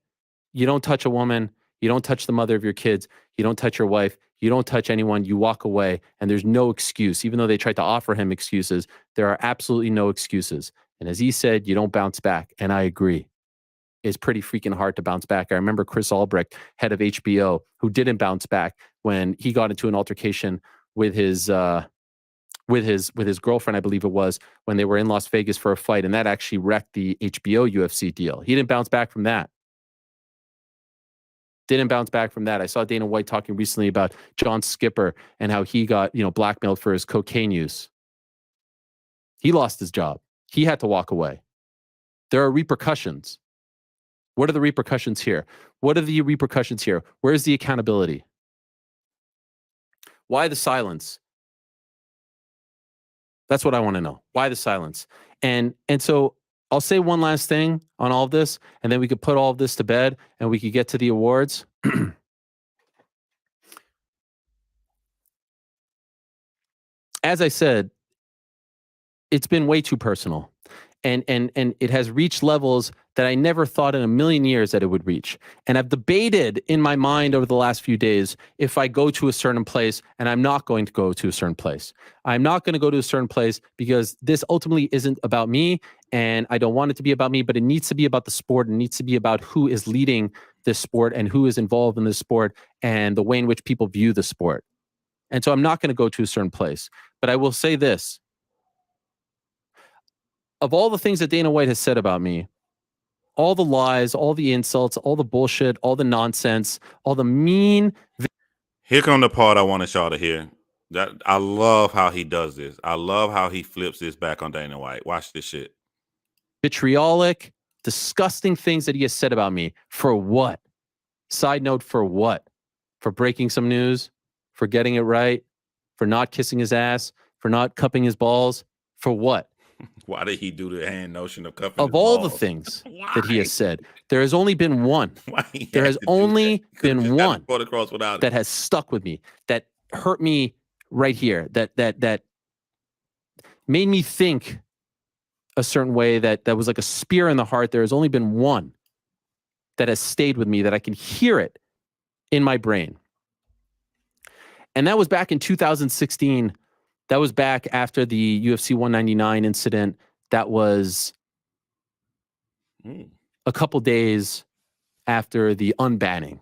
you don't touch a woman. You don't touch the mother of your kids. You don't touch your wife. You don't touch anyone. You walk away, and there's no excuse. Even though they tried to offer him excuses, there are absolutely no excuses. And as he said, you don't bounce back. And I agree. It's pretty freaking hard to bounce back. I remember Chris Albrecht, head of HBO, who didn't bounce back when he got into an altercation with his girlfriend, I believe it was, when they were in Las Vegas for a fight, and that actually wrecked the HBO UFC deal. He didn't bounce back from that. I saw Dana White talking recently about John Skipper and how he got, blackmailed for his cocaine use. He lost his job. He had to walk away. There are repercussions. What are the repercussions here? Where's the accountability? Why the silence? That's what I want to know. Why the silence? And so I'll say one last thing on all of this, and then we could put all of this to bed and we could get to the awards. As I said, it's been way too personal. And it has reached levels that I never thought in a million years that it would reach. And I've debated in my mind over the last few days if I go to a certain place, and I'm not going to go to a certain place. I'm not going to go to a certain place because this ultimately isn't about me, and I don't want it to be about me, but it needs to be about the sport. It needs to be about who is leading this sport and who is involved in this sport and the way in which people view the sport. And so I'm not going to go to a certain place. But I will say this. Of all the things that Dana White has said about me, all the lies, all the insults, all the bullshit, all the nonsense, all the mean. Here come the part I wanted y'all to hear. That I love how he does this. I love how he flips this back on Dana White. Watch this shit. Vitriolic, disgusting things that he has said about me. For what? Side note, for what? For breaking some news? For getting it right? For not kissing his ass? For not cupping his balls? For what? Why did he do the hand notion of cupping? Of all the things that he has said, there has only been one. There has only been one that has stuck with me, that hurt me right here, that made me think a certain way, that was like a spear in the heart. There has only been one that has stayed with me, that I can hear it in my brain. And that was back in 2016. That was back after the UFC 199 incident. That was a couple days after the unbanning.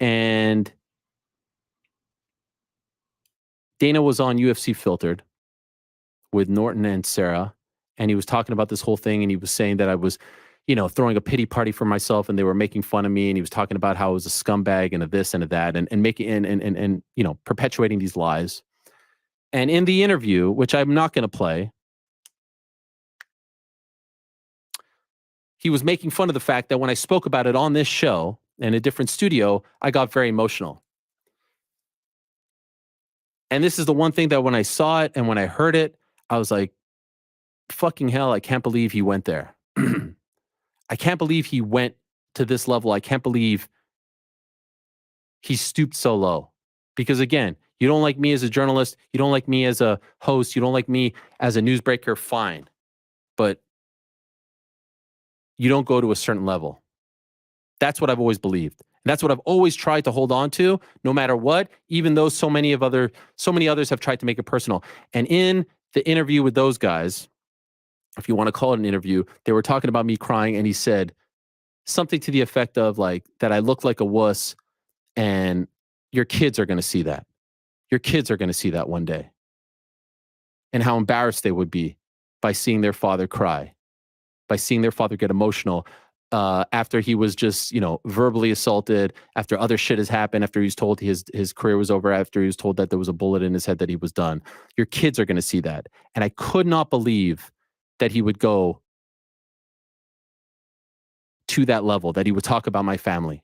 And Dana was on UFC Filtered with Norton and Sarah, and he was talking about this whole thing, and he was saying that I was, throwing a pity party for myself, and they were making fun of me, and he was talking about how I was a scumbag and a this and a that, and making and perpetuating these lies. And in the interview, which I'm not going to play, he was making fun of the fact that when I spoke about it on this show in a different studio, I got very emotional. And this is the one thing that when I saw it and when I heard it, I was like, fucking hell, I can't believe he went there. I can't believe he went to this level. I can't believe he stooped so low. Because again, you don't like me as a journalist, you don't like me as a host, you don't like me as a newsbreaker, fine. But you don't go to a certain level. That's what I've always believed. And that's what I've always tried to hold on to, no matter what, even though so many others have tried to make it personal. And in the interview with those guys, if you want to call it an interview, they were talking about me crying, and he said something to the effect of like that I look like a wuss, and your kids are going to see that. Your kids are going to see that one day. And how embarrassed they would be by seeing their father cry, by seeing their father get emotional after he was just, verbally assaulted, after other shit has happened, after he's told his career was over, after he was told that there was a bullet in his head that he was done. Your kids are going to see that. And I could not believe that he would go to that level, that he would talk about my family.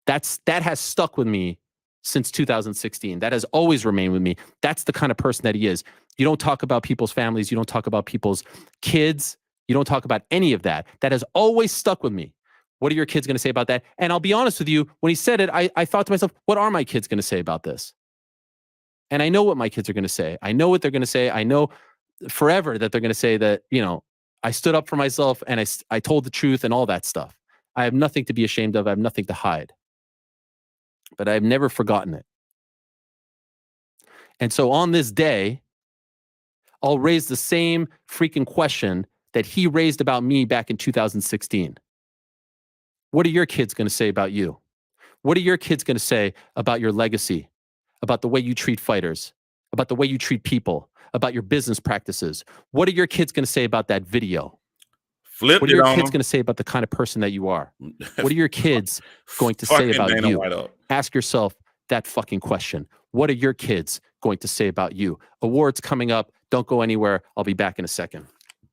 That has stuck with me since 2016. That has always remained with me. That's the kind of person that he is. You don't talk about people's families. You don't talk about people's kids. You don't talk about any of that. That has always stuck with me. What are your kids going to say about that? And I'll be honest with you, when he said it, I thought to myself, what are my kids going to say about this? And I know what my kids are going to say. I know what they're going to say. I know forever that they're going to say that, I stood up for myself and I told the truth and all that stuff. I have nothing to be ashamed of. I have nothing to hide. But I've never forgotten it. And so on this day, I'll raise the same freaking question that he raised about me back in 2016. What are your kids going to say about you? What are your kids going to say about your legacy, about the way you treat fighters, about the way you treat people, about your business practices? What are your kids going to say about that video? What are your kids going to say about the kind of person that you are? What are your kids going to say about you? Ask yourself that fucking question. What are your kids going to say about you? Awards coming up. Don't go anywhere. I'll be back in a second.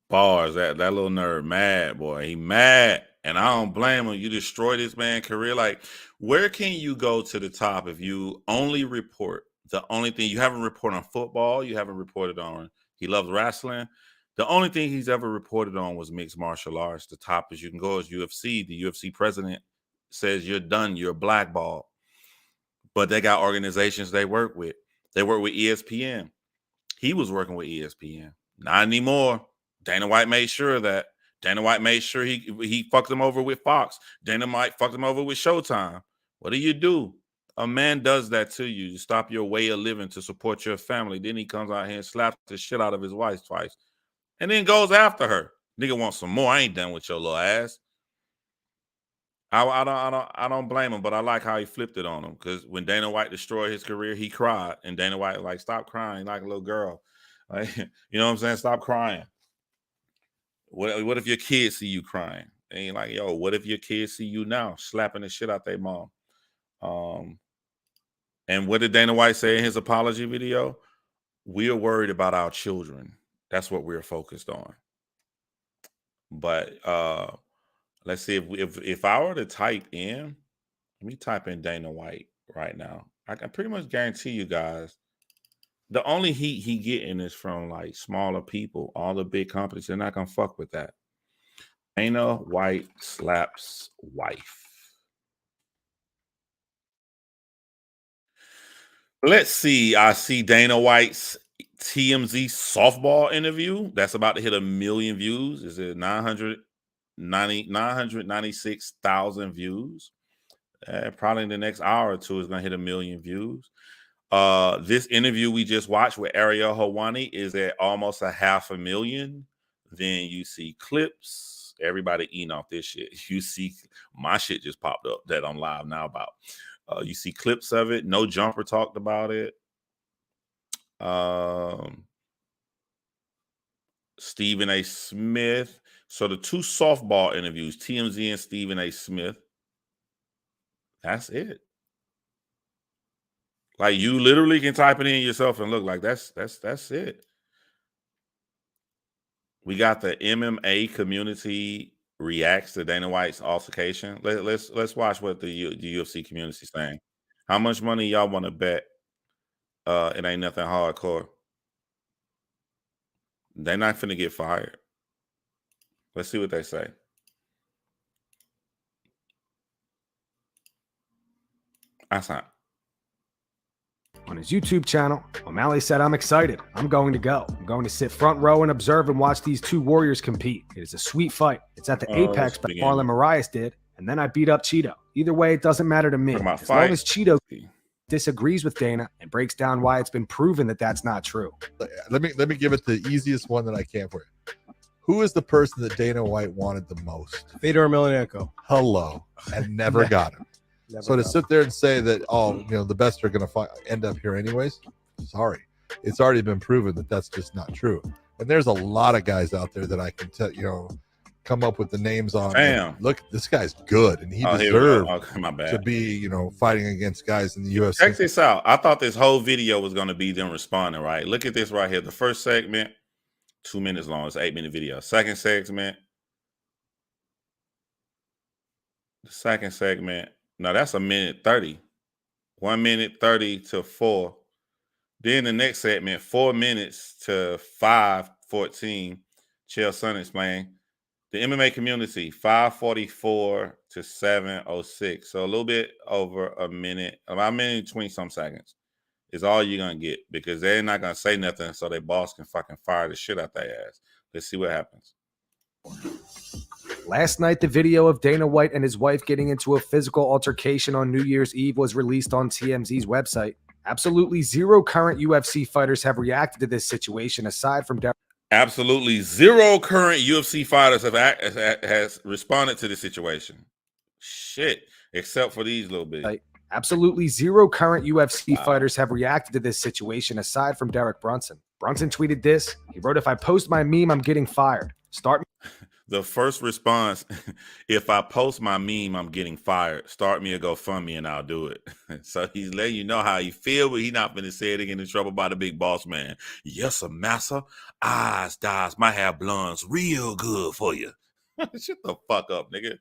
Bars, that little nerd mad, boy. He mad. And I don't blame him. You destroyed this man's career. Like, where can you go to the top if you only report the only thing you haven't reported on football? You haven't reported on he loves wrestling. The only thing he's ever reported on was mixed martial arts. The top as you can go is UFC. The UFC president says you're done. You're blackballed. But they got organizations they work with. They work with ESPN. He was working with ESPN. Not anymore. Dana White made sure of that. Dana White made sure he fucked him over with Fox. Dana White fucked him over with Showtime. What do? A man does that to you. You stop your way of living to support your family. Then he comes out here and slaps the shit out of his wife twice. And then goes after her. Nigga wants some more. I ain't done with your little ass. I don't blame him, but I like how he flipped it on him. Because when Dana White destroyed his career, he cried. And Dana White was like, stop crying like a little girl. Like, you know what I'm saying? Stop crying. What if your kids see you crying? And you're like, yo, what if your kids see you now slapping the shit out their mom? And what did Dana White say in his apology video? We are worried about our children. That's what we're focused on. But let's see if I were to type in, let me type in Dana White right now. I can pretty much guarantee you guys, the only heat he getting is from like smaller people. All the big companies, they're not gonna fuck with that. Dana White slaps wife. Let's see. I see Dana White's TMZ softball interview. That's about to hit 1 million views. Is it 996,000 views? Probably in the next hour or two is going to hit 1 million views. This interview we just watched with Ariel Hawani is at almost 500,000. Then you see clips. Everybody eating off this shit. You see my shit just popped up that I'm live now about. You see clips of it. No Jumper talked about it. Stephen A. Smith. So the two softball interviews, TMZ and Stephen A. Smith. That's it. Like, you literally can type it in yourself and look like that's it. We got the MMA community reacts to Dana White's altercation. Let's watch what the UFC community is saying. How much money y'all want to bet? It ain't nothing hardcore. They're not finna get fired. Let's see what they say. That's not. On his YouTube channel, O'Malley said, "I'm excited. I'm going to go. I'm going to sit front row and observe and watch these two warriors compete. It is a sweet fight. It's at the Apex, but Marlon Moraes did, and then I beat up Cheeto. Either way, it doesn't matter to me. As long as Cheeto disagrees with Dana and breaks down why it's been proven that that's not true." Let me give it the easiest one that I can for you. Who is the person that Dana White wanted the most? Fedor Emelianenko. Hello, and never got him. So to sit there and say that, the best are going to end up here anyways, sorry. It's already been proven that that's just not true. And there's a lot of guys out there that I can tell, come up with the names on. Damn. Look, this guy's good, and he deserved to be, fighting against guys in the UFC. Check this out. I thought this whole video was going to be them responding, right? Look at this right here. The first segment, 2 minutes long. It's an 8-minute video. Second segment. The second segment. No, that's 1:30. 1:30 to 4. Then the next segment, 4 minutes to 5:14. Chael Sonnen explained. The MMA community, 5:44 to 7:06. So a little bit over a minute, about 1 minute and 20-some seconds is all you're going to get, because they're not going to say nothing so their boss can fucking fire the shit out their ass. Let's see what happens. Last night, the video of Dana White and his wife getting into a physical altercation on New Year's Eve was released on TMZ's website. Absolutely zero current UFC fighters have reacted to this situation aside from Absolutely zero current UFC fighters has responded to the situation. Shit, except for these little bit. Absolutely zero current UFC fighters have reacted to this situation aside from Derek Brunson. Brunson tweeted this. He wrote, "If I post my meme, I'm getting fired. Start." The first response, "If I post my meme, I'm getting fired. Start me a GoFundMe and I'll do it." So he's letting you know how he feel, but he's not going to say it again in trouble by the big boss man. "Yes, sir, massa. Eyes, dies, might have blondes real good for you." Shut the fuck up, nigga.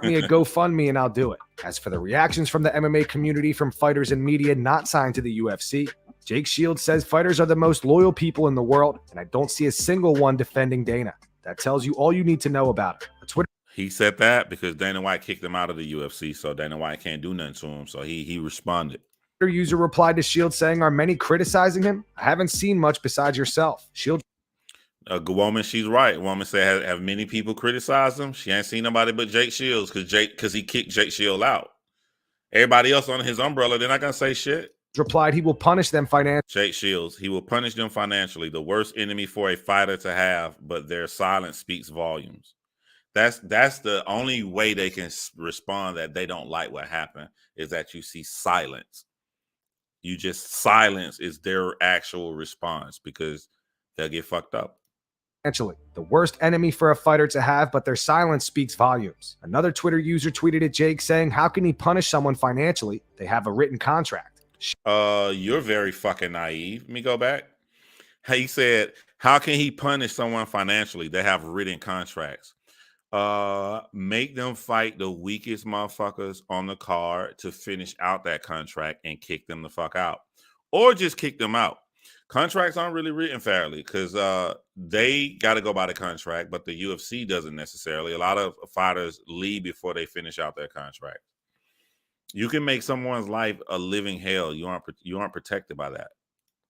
Me a GoFundMe and I'll do it. As for the reactions from the MMA community from fighters and media not signed to the UFC, Jake Shields says fighters are the most loyal people in the world, and I don't see a single one defending Dana. That tells you all you need to know about it. A Twitter He said that because Dana White kicked him out of the UFC, so Dana White can't do nothing to him. So he responded. User replied to Shields saying, "Are many criticizing him? I haven't seen much besides yourself." Shields. A woman, she's right. A woman said, have many people criticized him? She ain't seen nobody but Jake Shields because he kicked Jake Shields out. Everybody else under his umbrella, they're not gonna say shit. Replied he will punish them financially. Jake Shields, he will punish them financially. The worst enemy for a fighter to have, but their silence speaks volumes. That's the only way they can respond that they don't like what happened, is that you see silence. You just silence is their actual response, because they'll get fucked up. The worst enemy for a fighter to have, but their silence speaks volumes. Another Twitter user tweeted at Jake saying, "How can he punish someone financially? They have a written contract." You're very fucking naive. Let me go back. He said, how can he punish someone financially? They have written contracts. Make them fight the weakest motherfuckers on the card to finish out that contract and kick them the fuck out. Or just kick them out. Contracts aren't really written fairly, because they got to go by the contract, but the UFC doesn't necessarily. A lot of fighters leave before they finish out their contract. You can make someone's life a living hell. You aren't protected by that.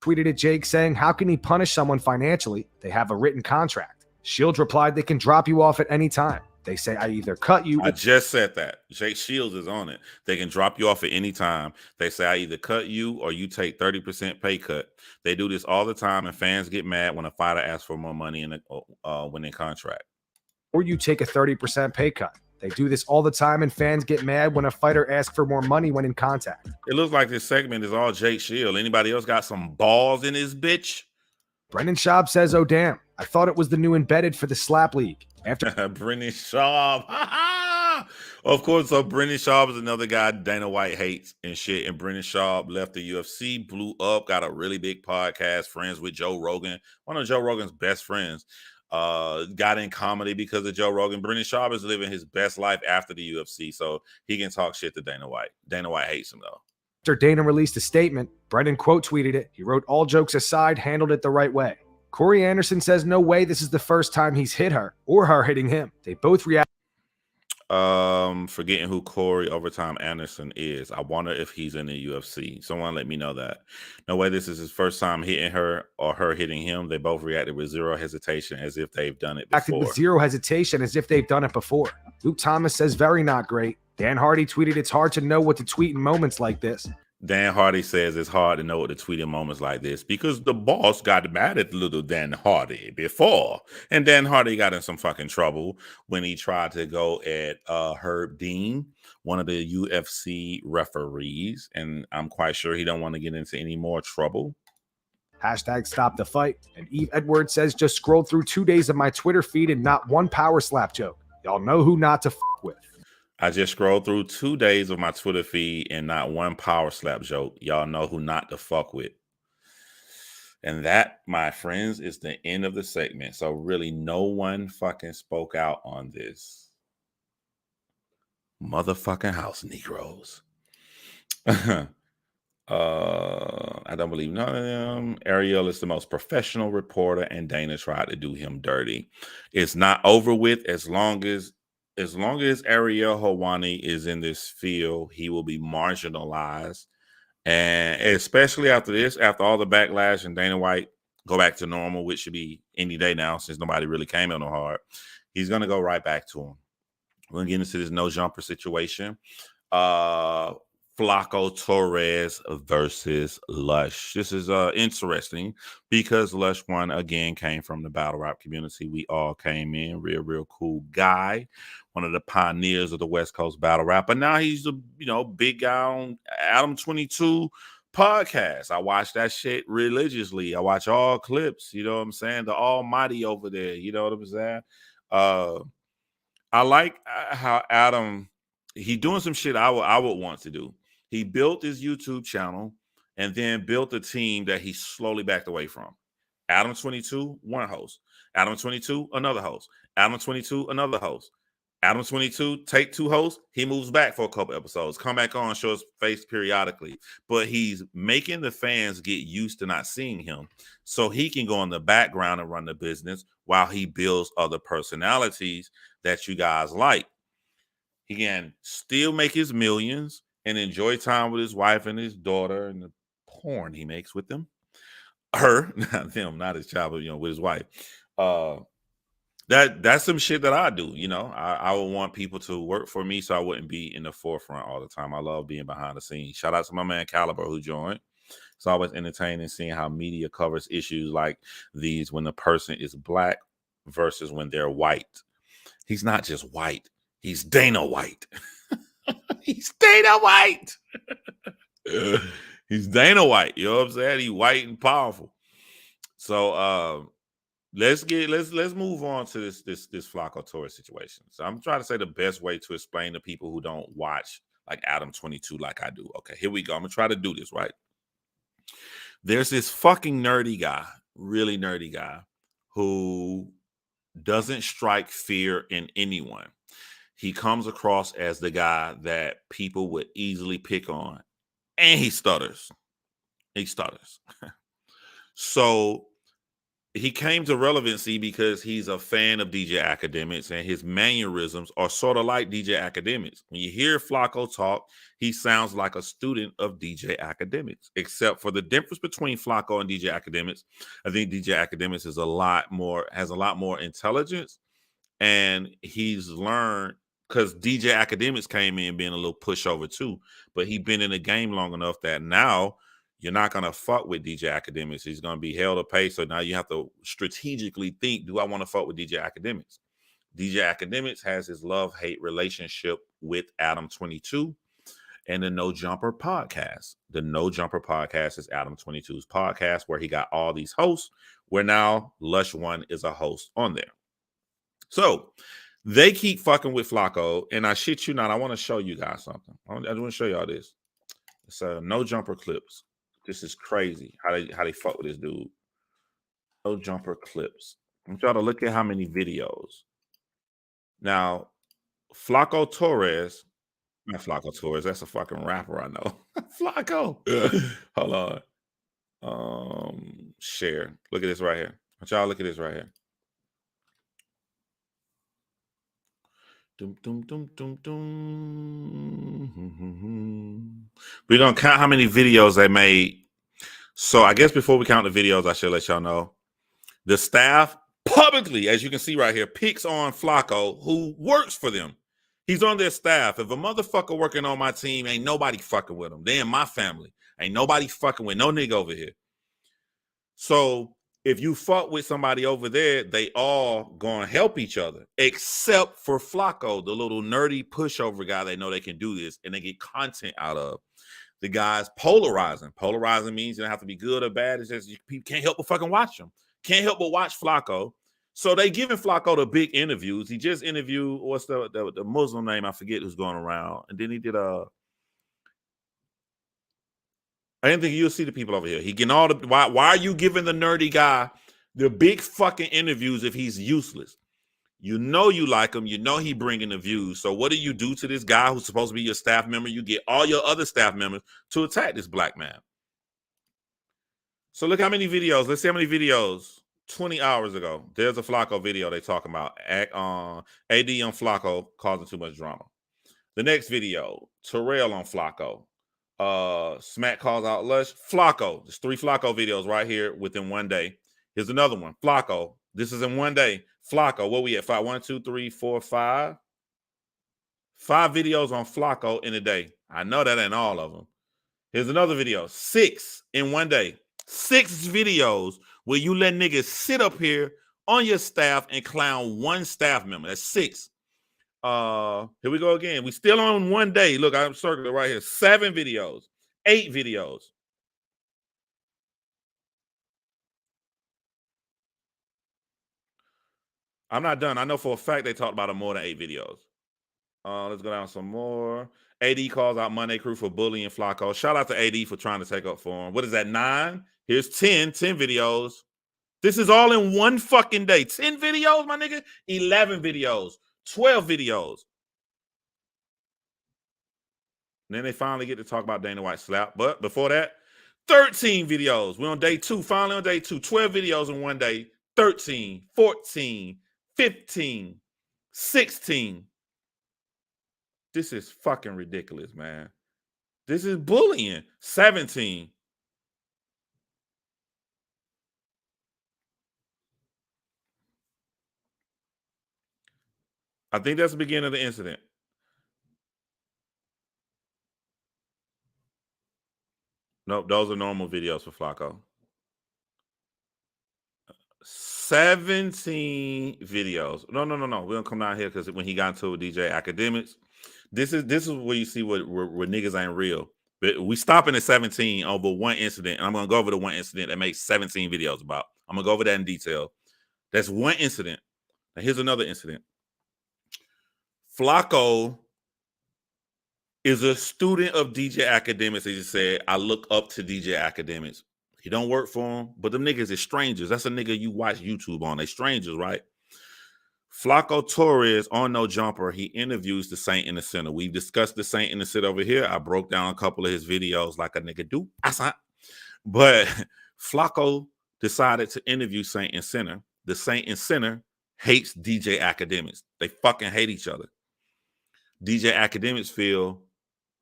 Tweeted at Jake saying, "How can he punish someone financially? They have a written contract." Shields replied, "They can drop you off at any time. They say I either cut you. I just said that. Jake Shields is on it. They can drop you off at any time. They say I either cut you or you take 30% pay cut. They do this all the time, and fans get mad when a fighter asks for more money in a winning contract. Or you take a 30% pay cut. They do this all the time, and fans get mad when a fighter asks for more money when in contact. It looks like this segment is all Jake Shield. Anybody else got some balls in his bitch? Brendan Schaub says, oh, damn. I thought it was the new embedded for the slap league. After Brendan Schaub. Of course, so Brendan Schaub is another guy Dana White hates and shit. And Brendan Schaub left the UFC, blew up, got a really big podcast, friends with Joe Rogan, one of Joe Rogan's best friends. Got in comedy because of Joe Rogan. Brendan Schaub is living his best life after the UFC, so he can talk shit to Dana White. Dana White hates him, though. After Dana released a statement, Brendan quote tweeted it. He wrote, all jokes aside, handled it the right way. Corey Anderson says no way this is the first time he's hit her or her hitting him. They both react. Forgetting who Corey Overtime Anderson is. I wonder if he's in the UFC. Someone let me know that. No way this is his first time hitting her or her hitting him. They both reacted with zero hesitation as if they've done it before. Acted with zero hesitation as if they've done it before. Luke Thomas says very not great. Dan Hardy tweeted, it's hard to know what to tweet in moments like this. Dan Hardy says it's hard to know what to tweet in moments like this because the boss got mad at little Dan Hardy before. And Dan Hardy got in some fucking trouble when he tried to go at Herb Dean, one of the UFC referees. And I'm quite sure he don't want to get into any more trouble. Hashtag stop the fight. And Eve Edwards says, just scrolled through 2 days of my Twitter feed and not one power slap joke. Y'all know who not to with. I just scrolled through 2 days of my Twitter feed and not one power slap joke. Y'all know who not to fuck with. And that, my friends, is the end of the segment. So really no one fucking spoke out on this. Motherfucking house Negroes. I don't believe none of them. Ariel is the most professional reporter and Dana tried to do him dirty. It's not over with as long as Ariel Helwani is in this field, he will be marginalized. And especially after this, after all the backlash and Dana White go back to normal, which should be any day now since nobody really came in on hard, he's going to go right back to him. We're going to get into this no jumper situation. Flakko Torres versus Lush. This is interesting because Lush one again came from the battle rap community. We all came in, real cool guy, one of the pioneers of the West Coast battle rap. But now he's the big guy on Adam 22 podcast. I watch that shit religiously. I watch all clips. You know what I'm saying? The almighty over there. You know what I'm saying? I like how Adam, he doing some shit I would want to do. He built his YouTube channel and then built a team that he slowly backed away from. Adam 22, one host. Adam 22, another host. Adam 22, another host. Adam 22, take 2 hosts. He moves back for a couple episodes. Come back on, show his face periodically. But he's making the fans get used to not seeing him so he can go in the background and run the business while he builds other personalities that you guys like. He can still make his millions and enjoy time with his wife and his daughter and the porn he makes with them. Her, not them, not his child, but with his wife. That's some shit that I do. I would want people to work for me so I wouldn't be in the forefront all the time. I love being behind the scenes. Shout out to my man Caliber who joined. It's always entertaining seeing how media covers issues like these when the person is black versus when they're white. He's not just white. He's Dana White. He's Dana White. He's Dana White. You know what I'm saying? He's white and powerful. So let's move on to this Flakko Torres situation. So I'm trying to say the best way to explain to people who don't watch like Adam 22 like I do. Okay, here we go. I'm gonna try to do this right. There's this fucking nerdy guy, really nerdy guy, who doesn't strike fear in anyone. He comes across as the guy that people would easily pick on. And he stutters. So he came to relevancy because he's a fan of DJ Academics and his mannerisms are sort of like DJ Academics. When you hear Flakko talk, he sounds like a student of DJ Academics, except for the difference between Flakko and DJ Academics. I think DJ Academics has a lot more intelligence And he's learned because DJ Academics came in being a little pushover too, but he been in the game long enough that now you're not gonna fuck with DJ Academics. He's gonna be held to pay. So now you have to strategically think: do I want to fuck with DJ Academics? DJ Academics has his love-hate relationship with Adam 22 and the No Jumper podcast. The No Jumper podcast is Adam 22's podcast where he got all these hosts, where now Lush One is a host on there. So they keep fucking with Flakko, and I shit you not, I want to show you guys something. I want to show y'all this. It's No Jumper clips. This is crazy how they fuck with this dude. No Jumper clips. I want y'all to look at how many videos. Now, Flakko Torres, not Flakko Torres, that's a fucking rapper I know. Flakko. Hold on. Share. Look at this right here. I want y'all to look at this right here. Dum, dum, dum, dum, dum. We're going to count how many videos they made. So I guess before we count the videos, I should let y'all know. The staff publicly, as you can see right here, picks on Flakko, who works for them. He's on their staff. If a motherfucker working on my team, ain't nobody fucking with him. They in my family. Ain't nobody fucking with no nigga over here. So if you fuck with somebody over there, they all gonna help each other, except for Flakko, the little nerdy pushover guy. They know they can do this, and they get content out of. The guy's polarizing. Polarizing means you don't have to be good or bad. It's just people can't help but fucking watch him. Can't help but watch Flakko. So they giving Flakko the big interviews. He just interviewed, what's the Muslim name? I forget who's going around. And then he did I didn't think you'll see the people over here. He getting all the why are you giving the nerdy guy the big fucking interviews if he's useless? You know you like him. You know he bringing the views. So what do you do to this guy who's supposed to be your staff member? You get all your other staff members to attack this black man. So look how many videos. Let's see how many videos. 20 hours ago, there's a Flakko video they talking about. AD on Flakko causing too much drama. The next video, Terrell on Flakko. Smack calls out Lush. Flakko. There's 3 Flakko videos right here within one day. Here's another one. Flakko. This is in one day. Flakko. What we at? 5, 1, 2, 3, 4, 5. 5 videos on Flakko in a day. I know that ain't all of them. Here's another video. 6 in one day. 6 videos where you let niggas sit up here on your staff and clown one staff member. That's 6. Here we go again. We still on one day. Look, I'm circling right here. 7 videos, 8 videos. I'm not done. I know for a fact they talked about it more than 8 videos. Let's go down some more. AD calls out Monday Crew for bullying Flakko. Shout out to AD for trying to take up for him. What is that, 9? Here's 10 videos. This is all in one fucking day. 10 videos, my nigga. 11 videos. 12 videos. And then they finally get to talk about Dana White slap. But before that, 13 videos. We're on day 2. Finally on day 2. 12 videos in one day. 13, 14, 15, 16. This is fucking ridiculous, man. This is bullying. 17. I think that's the beginning of the incident. Nope, those are normal videos for Flakko. 17 videos. No. We don't come down here because when he got into DJ Academics, this is where you see where niggas ain't real. But we stopping at 17 over one incident, and I'm gonna go over the one incident that makes 17 videos about. I'm gonna go over that in detail. That's one incident. Now here's another incident. Flakko is a student of DJ Academics. As you said, I look up to DJ Academics. He don't work for him, but them niggas is strangers. That's a nigga you watch YouTube on. They strangers, right? Flakko Torres on No Jumper, he interviews the Saint in the Center. We've discussed the Saint in the Center over here. I broke down a couple of his videos like a nigga do. But Flakko decided to interview Saint in Center. The Saint in Center hates DJ Academics. They fucking hate each other. DJ Academics feel,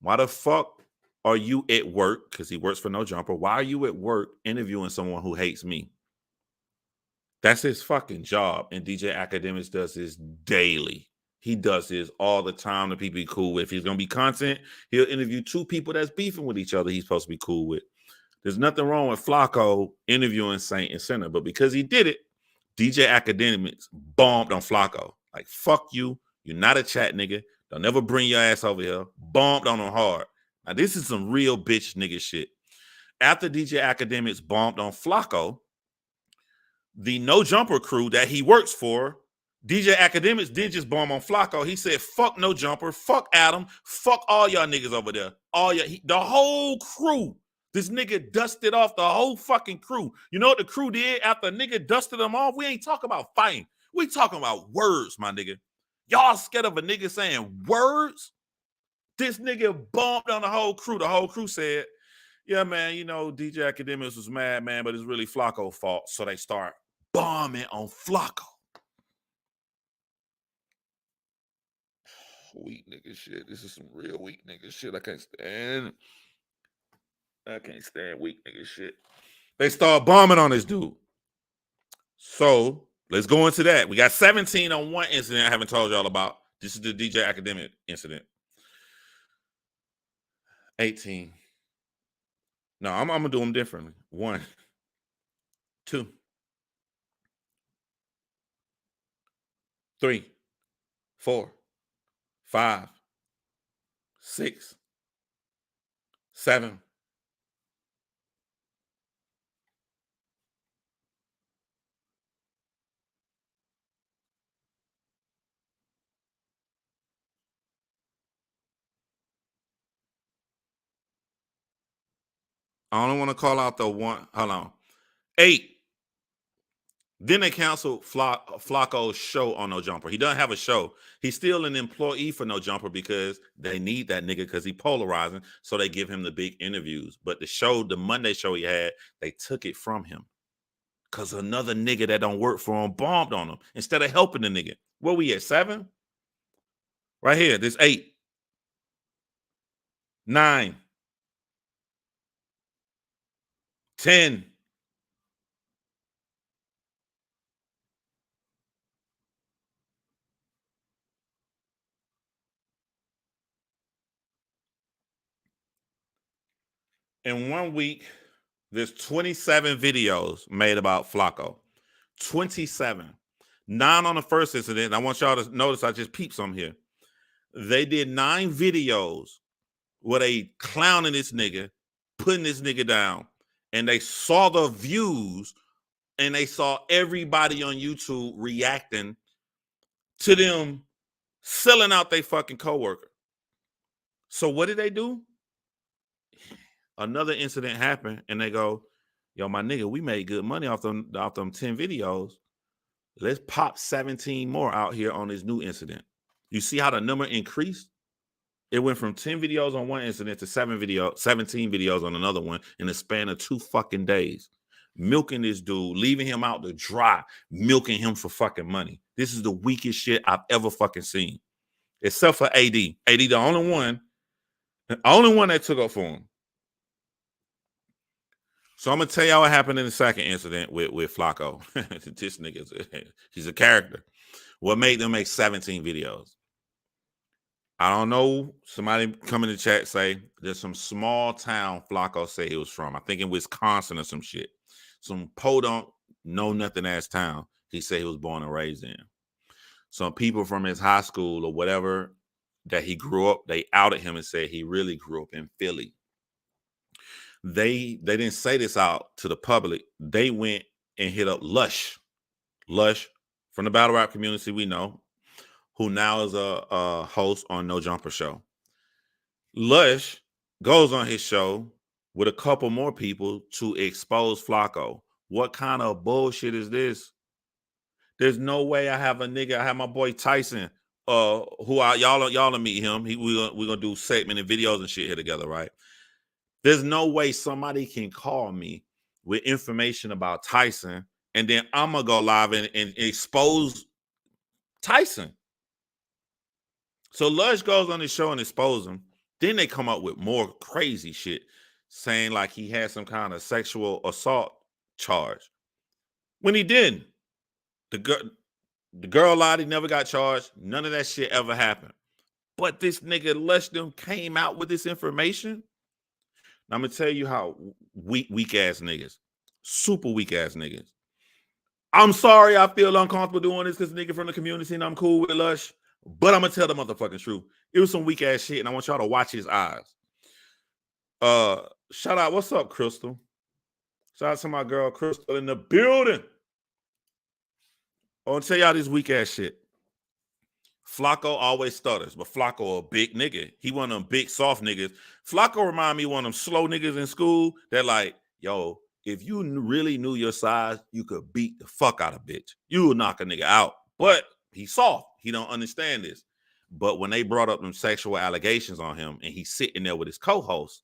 why the fuck are you at work? Because he works for No Jumper. Why are you at work interviewing someone who hates me? That's his fucking job. And DJ Academics does this daily. He does this all the time to people he cool with. If he's going to be content, he'll interview 2 people that's beefing with each other he's supposed to be cool with. There's nothing wrong with Flakko interviewing Saint and Sinner, but because he did it, DJ Academics bombed on Flakko. Like, fuck you. You're not a chat nigga. Don't ever bring your ass over here. Bombed on him hard. Now, this is some real bitch nigga shit. After DJ Academics bombed on Flakko, the No Jumper crew that he works for, DJ Academics did just bomb on Flakko. He said, fuck No Jumper, fuck Adam, fuck all y'all niggas over there. The whole crew. This nigga dusted off the whole fucking crew. You know what the crew did after a nigga dusted them off? We ain't talking about fighting. We talking about words, my nigga. Y'all scared of a nigga saying words? This nigga bombed on the whole crew. The whole crew said, yeah, man, you know, DJ Academics was mad, man, but it's really Flakko's fault. So they start bombing on Flakko. Weak nigga shit. This is some real weak nigga shit. I can't stand weak nigga shit. They start bombing on this dude. So let's go into that. We got 17 on one incident I haven't told y'all about. This is the DJ Academic incident. 18. No, I'm gonna do them differently. 1, 2, 3, 4, 5, 6, 7. I only want to call out the one. Hold on. 8. Then they canceled Flakko's show on No Jumper. He doesn't have a show. He's still an employee for No Jumper because they need that nigga because he polarizing. So they give him the big interviews. But the show, the Monday show he had, they took it from him because another nigga that don't work for him bombed on him instead of helping the nigga. Where we at? 7? Right here. This 8. 9. 10. In 1 week, there's 27 videos made about Flakko. 27. 9 on the first incident. I want y'all to notice I just peeped some here. They did 9 videos where they clowning this nigga, putting this nigga down, and they saw the views and they saw everybody on YouTube reacting to them selling out their fucking coworker. So what did they do? Another incident happened, and they go, yo, my nigga, we made good money off them 10 videos. Let's pop 17 more out here on this new incident. You see how the number increased? It went from 10 videos on one incident to 17 videos on another one in the span of 2 fucking days. Milking this dude, leaving him out to dry, milking him for fucking money. This is the weakest shit I've ever fucking seen. Except for AD. AD, the only one that took up for him. So I'm gonna tell y'all what happened in the second incident with Flakko. This nigga, he's a character. What made them make 17 videos? I don't know. Somebody come in the chat say there's some small town Flakko say he was from. I think in Wisconsin or some shit. Some podunk, know nothing ass town. He said he was born and raised in. Some people from his high school or whatever that he grew up, they outed him and said he really grew up in Philly. They didn't say this out to the public. They went and hit up Lush from the battle rap community we know, who now is a host on No Jumper Show. Lush goes on his show with a couple more people to expose Flakko. What kind of bullshit is this? There's no way I have my boy Tyson, y'all meet him. We're gonna do segment and videos and shit here together, right? There's no way somebody can call me with information about Tyson and then I'm going to go live and expose Tyson. So Lush goes on the show and exposes him. Then they come up with more crazy shit saying like he had some kind of sexual assault charge when he didn't. The girl lied. He never got charged. None of that shit ever happened. But this nigga Lush them came out with this information. Now I'm gonna tell you how weak ass niggas, super weak ass niggas. I'm sorry, I feel uncomfortable doing this because nigga from the community and I'm cool with Lush, but I'm gonna tell the motherfucking truth. It was some weak ass shit, and I want y'all to watch his eyes. Shout out, what's up, Crystal? Shout out to my girl Crystal in the building. I want to tell y'all this weak ass shit. Flakko always stutters, but Flakko a big nigga. He one of them big soft niggas. Flakko remind me of one of them slow niggas in school that like, yo, if you really knew your size, you could beat the fuck out of a bitch. You would knock a nigga out. But he's soft. He don't understand this. But when they brought up them sexual allegations on him and he's sitting there with his co-host,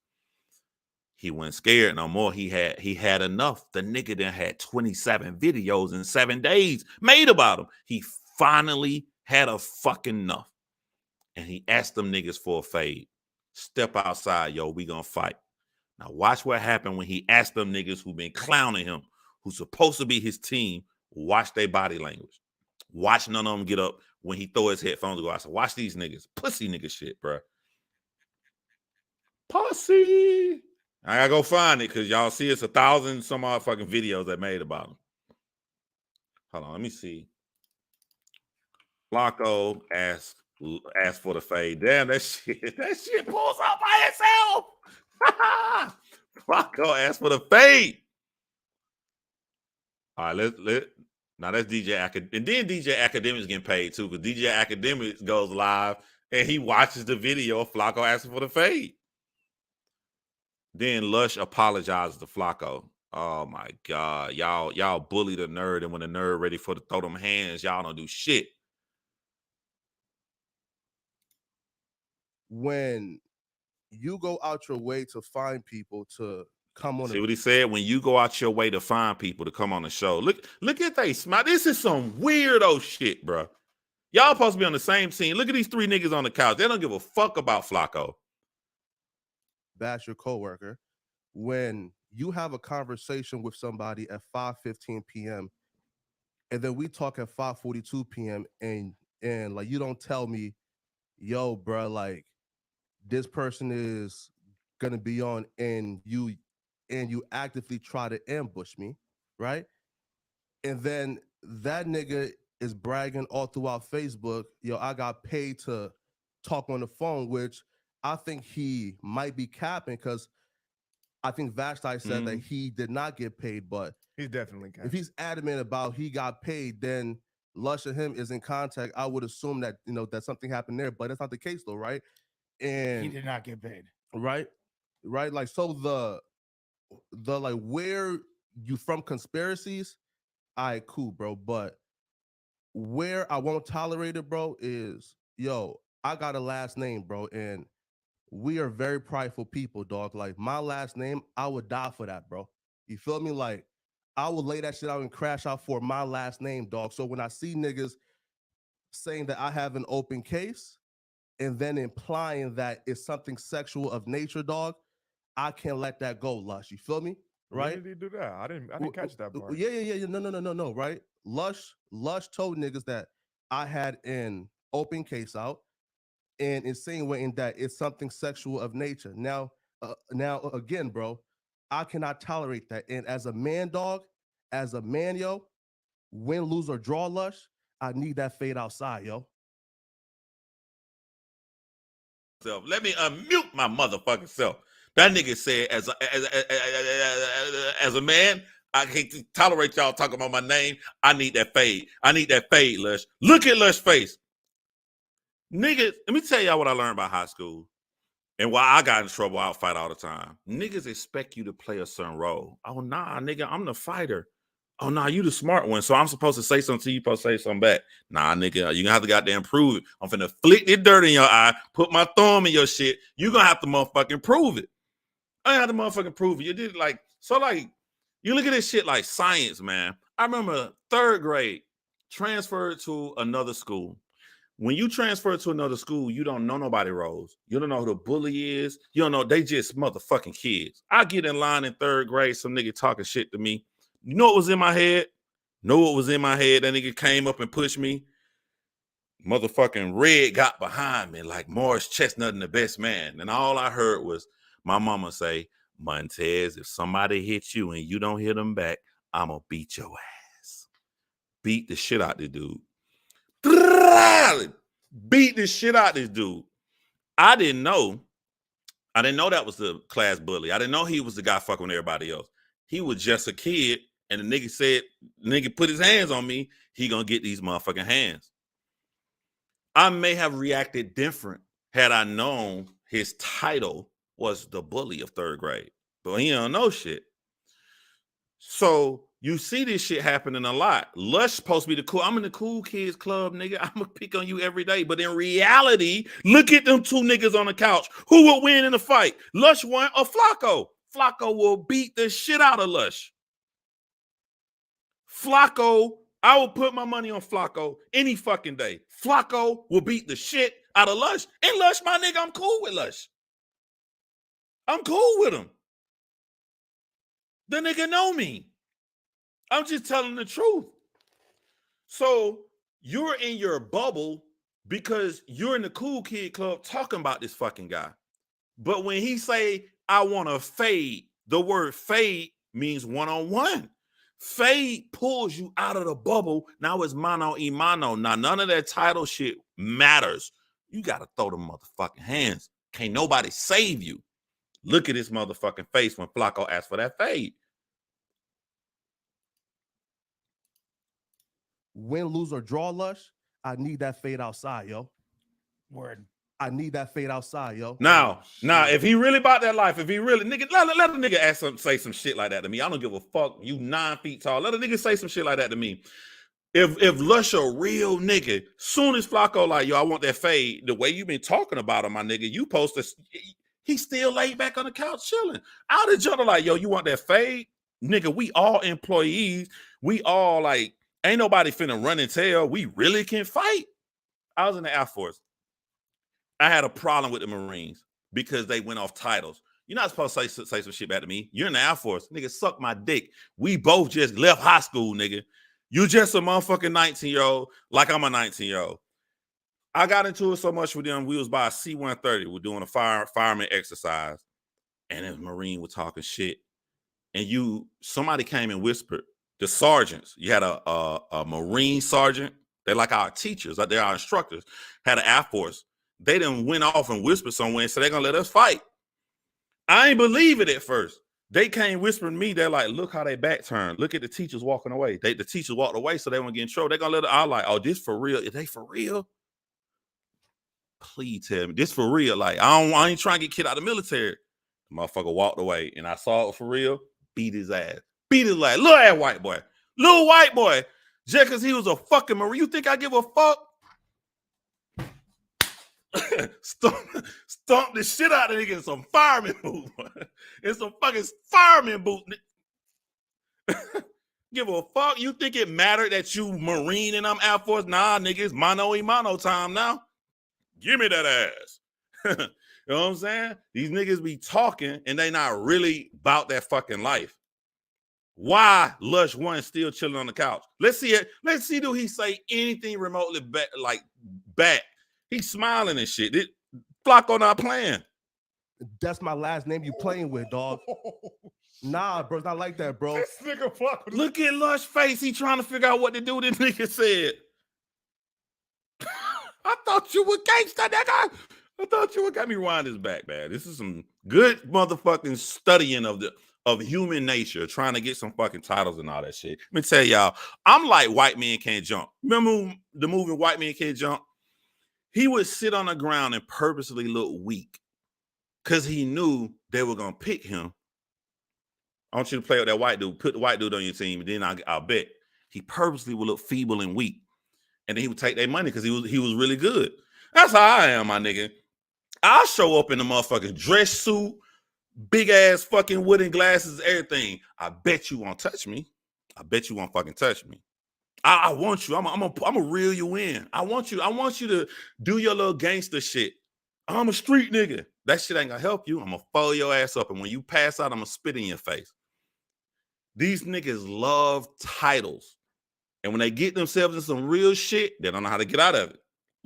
he wasn't scared no more. He had enough. The nigga then had 27 videos in 7 days made about him. He finally had a fucking enough. And he asked them niggas for a fade. Step outside, yo, we gonna fight. Now watch what happened when he asked them niggas who been clowning him, who's supposed to be his team, watch their body language. Watch none of them get up when he throw his headphones and go out. So watch these niggas. Pussy nigga shit, bro. Pussy. I gotta go find it because y'all see it's 1,000 some odd fucking videos that made about him. Hold on, let me see. Flakko asked for the fade. Damn, that shit pulls up by itself. Flakko asked for the fade. All right, now that's DJ Academics. And then DJ Academics getting paid too, because DJ Academics goes live and he watches the video of Flakko asking for the fade. Then Lush apologizes to Flakko. Oh my God. Y'all bully the nerd, and when the nerd ready for to throw them hands, y'all don't do shit. When you go out your way to find people to come on. See what he said? When you go out your way to find people to come on the show. Look at they smile. This is some weirdo shit, bro. Y'all supposed to be on the same team. Look at these 3 niggas on the couch. They don't give a fuck about Flakko. Bash your coworker. When you have a conversation with somebody at 5:15 p.m. and then we talk at 5:42 p.m. and like you don't tell me, yo, bro, like this person is gonna be on, and you actively try to ambush me, right? And then that nigga is bragging all throughout Facebook, yo, I got paid to talk on the phone, which I think he might be capping, because I think Vashti said that he did not get paid, but he's definitely capping. If he's adamant about he got paid, then Lush and him is in contact. I would assume that, that something happened there, but that's not the case though, right? And he did not get paid. Right? Like, so the like, where you from conspiracies, all right, cool, bro. But where I won't tolerate it, bro, is, yo, I got a last name, bro, and we are very prideful people, dog. Like, my last name, I would die for that, bro. You feel me? Like, I would lay that shit out and crash out for my last name, dog. So when I see niggas saying that I have an open case and then implying that it's something sexual of nature, dog, I can't let that go, Lush. You feel me? Right? When did he do that? I didn't catch that part. Yeah. No. Right? Lush told niggas that I had an open case out, and insinuating that it's something sexual of nature. Now again, bro, I cannot tolerate that. And as a man, dog, as a man, yo, win, lose, or draw, Lush, I need that fade outside, yo. Let me unmute my motherfucking self. That nigga said, as a man, I can't tolerate y'all talking about my name. I need that fade. I need that fade, Lush. Look at Lush's face. Niggas, let me tell y'all what I learned about high school and why I got in trouble out fight all the time. Niggas expect you to play a certain role. Oh, nah, nigga, I'm the fighter. Oh, nah, you the smart one. So I'm supposed to say something to you, supposed to say something back. Nah, nigga, you gonna have to goddamn prove it. I'm finna flick this dirt in your eye, put my thumb in your shit. You gonna have to motherfucking prove it. I have to motherfucking prove it. You did like, so like, you look at this shit like science, man. I remember 3rd grade, transferred to another school. When you transfer to another school, you don't know nobody roles. You don't know who the bully is. You don't know, they just motherfucking kids. I get in line in 3rd grade, some nigga talking shit to me. You know what was in my head? Know what was in my head? That nigga came up and pushed me. Motherfucking Red got behind me like Morris Chestnut and the Best Man. And all I heard was my mama say, Montez, if somebody hits you and you don't hit them back, I'm going to beat your ass. Beat the shit out this dude. Beat the shit out this dude. I didn't know that was the class bully. I didn't know he was the guy fucking with everybody else. He was just a kid, and the nigga put his hands on me, he gonna get these motherfucking hands. I may have reacted different had I known his title was the bully of 3rd grade, but he don't know shit. So you see this shit happening a lot. Lush supposed to be the cool. I'm in the cool kids club, nigga. I'm gonna pick on you every day. But in reality, look at them 2 niggas on the couch. Who will win in the fight? Lush won or Flakko? Flakko will beat the shit out of Lush. Flakko, I will put my money on Flakko any fucking day. Flakko will beat the shit out of Lush. And Lush, my nigga, I'm cool with Lush. I'm cool with him. The nigga know me. I'm just telling the truth. So you're in your bubble because you're in the cool kid club talking about this fucking guy. But when he say, I want to fade, the word fade means one-on-one. Fade pulls you out of the bubble. Now it's mano y mano. Now none of that title shit matters. You got to throw them motherfucking hands. Can't nobody save you. Look at his motherfucking face when Flakko asked for that fade. Win, lose, or draw, Lush, I need that fade outside, yo. Word. I need that fade outside, yo. Now, if he really about that life, if he really, nigga, let a nigga say some shit like that to me. I don't give a fuck. You 9 feet tall. Let a nigga say some shit like that to me. If Lush a real nigga, soon as Flakko like, yo, I want that fade, the way you been talking about him, my nigga, you supposed to, he still laid back on the couch chilling. Out of jump like, yo, you want that fade? Nigga, we all employees. We all like, ain't nobody finna run and tell we really can fight. I was in the Air Force. I had a problem with the Marines because they went off titles. You're not supposed to say some shit back to me. You're in the Air Force. Nigga, suck my dick. We both just left high school, nigga. You just a motherfucking 19-year-old like I'm a 19-year-old. I got into it so much with them. We was by a C-130. We're doing a fireman exercise. And this Marine was talking shit. And somebody came and whispered, the sergeants, you had a Marine sergeant. They're like our teachers, like they're our instructors, had an Air Force. They done went off and whispered somewhere and said they're going to let us fight. I ain't believe it at first. They came whispering to me. They're like, look how they back turned. Look at the teachers walking away. The teachers walked away so they won't get in trouble. They're going to let it. I like, oh, this for real? Is they for real? Please tell me. This for real? Like, I ain't trying to get kid out of the military. The motherfucker walked away and I saw it for real. Beat his ass. Beat his ass. Little ass white boy. Little white boy. Just because he was a fucking Marine. You think I give a fuck? Stomp the shit out of nigga in some fireman boot. In some fucking fireman boot. Give a fuck? You think it mattered that you Marine and I'm Air Force? Nah, nigga, it's mano y mano time now. Give me that ass. You know what I'm saying? These niggas be talking and they not really about that fucking life. Why Lush one still chilling on the couch? Let's see it. Let's see, do he say anything remotely back? He's smiling and shit. Flakko not playing. That's my last name you playing with, dog. Nah, bro, it's not like that, bro. This nigga Flakko. Look at Lush face. He trying to figure out what to do. This nigga said. I thought you were gangster, nigga. I thought you would got me rewind this back, man. This is some good motherfucking studying of human nature, trying to get some fucking titles and all that shit. Let me tell y'all, I'm like White Men Can't Jump. Remember the movie White Men Can't Jump? He would sit on the ground and purposely look weak because he knew they were going to pick him. I want you to play with that white dude. Put the white dude on your team, and then I'll bet he purposely would look feeble and weak. And then he would take their money because he was really good. That's how I am, my nigga. I'll show up in the motherfucking dress suit, big ass fucking wooden glasses, everything. I bet you won't touch me. I bet you won't fucking touch me. I want you. I'm a reel you in. I want you to do your little gangster shit. I'm a street nigga. That shit ain't gonna help you. I'm gonna follow your ass up, and when you pass out, I'm gonna spit in your face. These niggas love titles. And when they get themselves in some real shit, they don't know how to get out of it.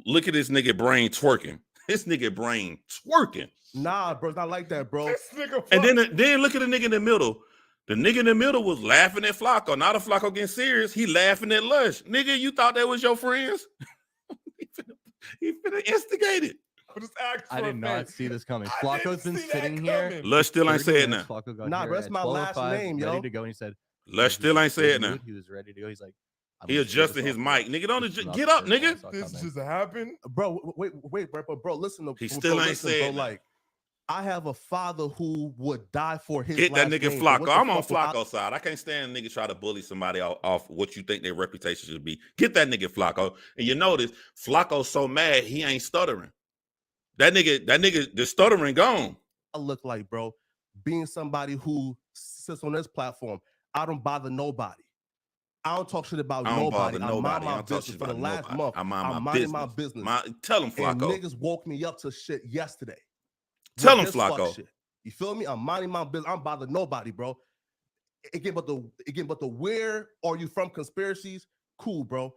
Look at this nigga brain twerking. This nigga brain twerking. Nah, bro, it's not like that, bro. This nigga And then look at the nigga in the middle. The nigga in the middle was laughing at Flakko. Now the Flakko getting serious. He laughing at Lush. Nigga, you thought that was your friends? he finna instigate it. I did not see this coming. Flacco's been sitting here. Lush still ain't said nothing. Nah, bro, that's my last name, yo. Ready to go, and he said. Lush still ain't said nothing. He was ready to go. He's like, He adjusted his mic. Nigga, don't get up, nigga. This just happened, bro. Wait, bro. Listen to he still ain't said. Bro, like, I have a father who would die for his. Get that nigga name, Flakko. I'm on Flakko's side. I can't stand niggas try to bully somebody off what you think their reputation should be. Get that nigga Flakko. And you notice Flakko's so mad he ain't stuttering. That nigga, the stuttering gone. I look like, bro, being somebody who sits on this platform. I don't bother nobody. I don't talk shit about nobody. I mind my business for the last month. I'm minding my business. Tell him, Flakko. And niggas woke me up to shit yesterday. Tell him, Flakko. You feel me? I'm minding my business. I'm bothering nobody, bro. Again, but the where are you from conspiracies? Cool, bro.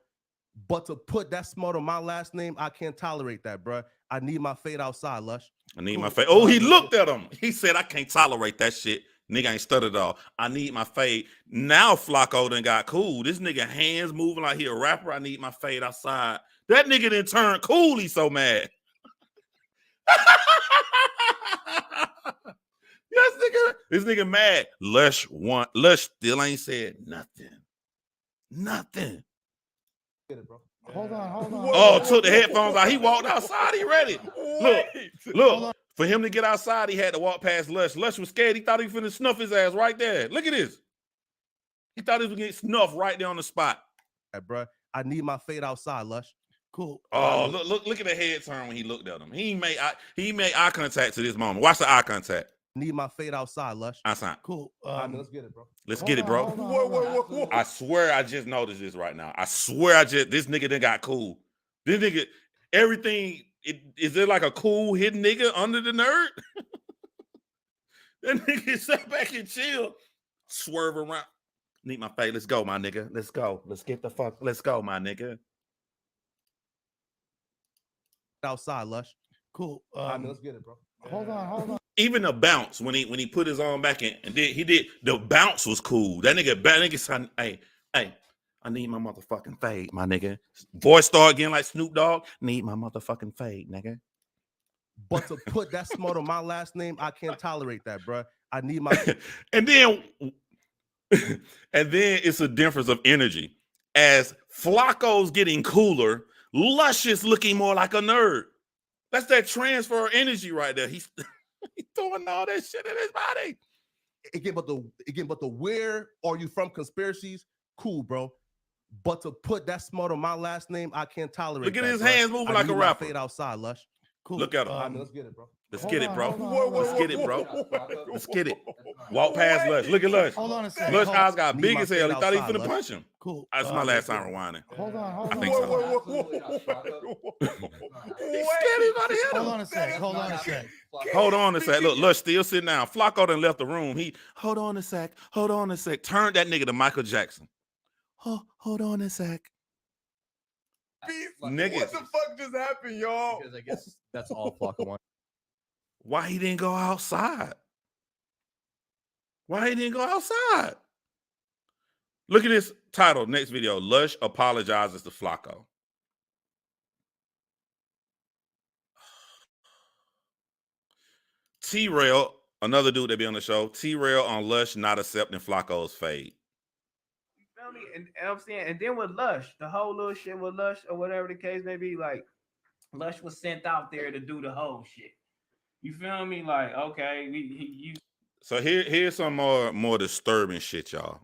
But to put that smart on my last name, I can't tolerate that, bro. I need my fade outside, Lush. I need my fade. Oh, he looked at him. He said, I can't tolerate that shit. Nigga ain't stuttered at all. I need my fade. Now Flakko done got cool. This nigga hands moving like he a rapper. I need my fade outside. That nigga done turned cool. He so mad. Yes, nigga. This nigga mad. Lush still ain't said nothing. Nothing. Get it, bro. Hold on. Oh, took the headphones out. He walked outside. He ready. Look. For him to get outside, he had to walk past Lush. Lush was scared. He thought he was finna snuff his ass right there. Look at this. He thought he was gonna get snuffed right there on the spot. Hey, bro, I need my fade outside, Lush. Cool. Oh, look at the head turn when he looked at him. He made eye contact to this moment. Watch the eye contact. Need my fade outside, Lush. Outside. Cool. Let's get it, bro. Let's get it, bro. Whoa. I swear I just noticed this right now. I swear this nigga done got cool. This nigga, everything, is there like a cool hidden nigga under the nerd? That nigga sat back and chill. Swerve around. Need my fade. Let's go, my nigga. Let's go. Let's go, my nigga. Outside, Lush. Cool. Let's get it, bro. Hold on. Even the bounce when he put his arm back in and he did the bounce was cool. That nigga said, hey, I need my motherfucking fade, my nigga. Voice start again like Snoop Dogg. Need my motherfucking fade, nigga. But to put that smart on my last name, I can't tolerate that, bro. I need my and then it's a difference of energy. As Flakko's getting cooler, Lush is looking more like a nerd. That's that transfer of energy right there. He's throwing all that shit in his body. Again, but the where are you from conspiracies? Cool, bro. But to put that smart on my last name, I can't tolerate. Look at that, his bro. hands moving like a rapper. Fade outside, Lush. Cool. Look at him. Let's get it, bro. Let's get it, bro. Whoa. Let's get it, bro. Let's get it. Walk past Lush. Look at Lush. Hold on a second. Lush eyes got Need big my as hell. He fade thought he outside, finna Lush. punch him. Cool. That's my last time rewinding. Hold on. I think so. He's scared he's about to hit him. Hold on a second. Hold on a sec. Look, Lush still sitting down. Flakko done left the room. Hold on a sec. Turn that nigga to Michael Jackson. Hold on a sec. Niggas. What the fuck just happened, y'all? Because I guess that's all Flacco wants. Why he didn't go outside? Look at this title. Next video. Lush apologizes to Flakko. T-Rail, another dude that be on the show. T-Rail on Lush not accepting Flacco's fade. You feel me? And I'm saying, and then with Lush, the whole little shit with Lush or whatever the case may be, like Lush was sent out there to do the whole shit. You feel me? Like, okay, you. So here's some more disturbing shit, y'all.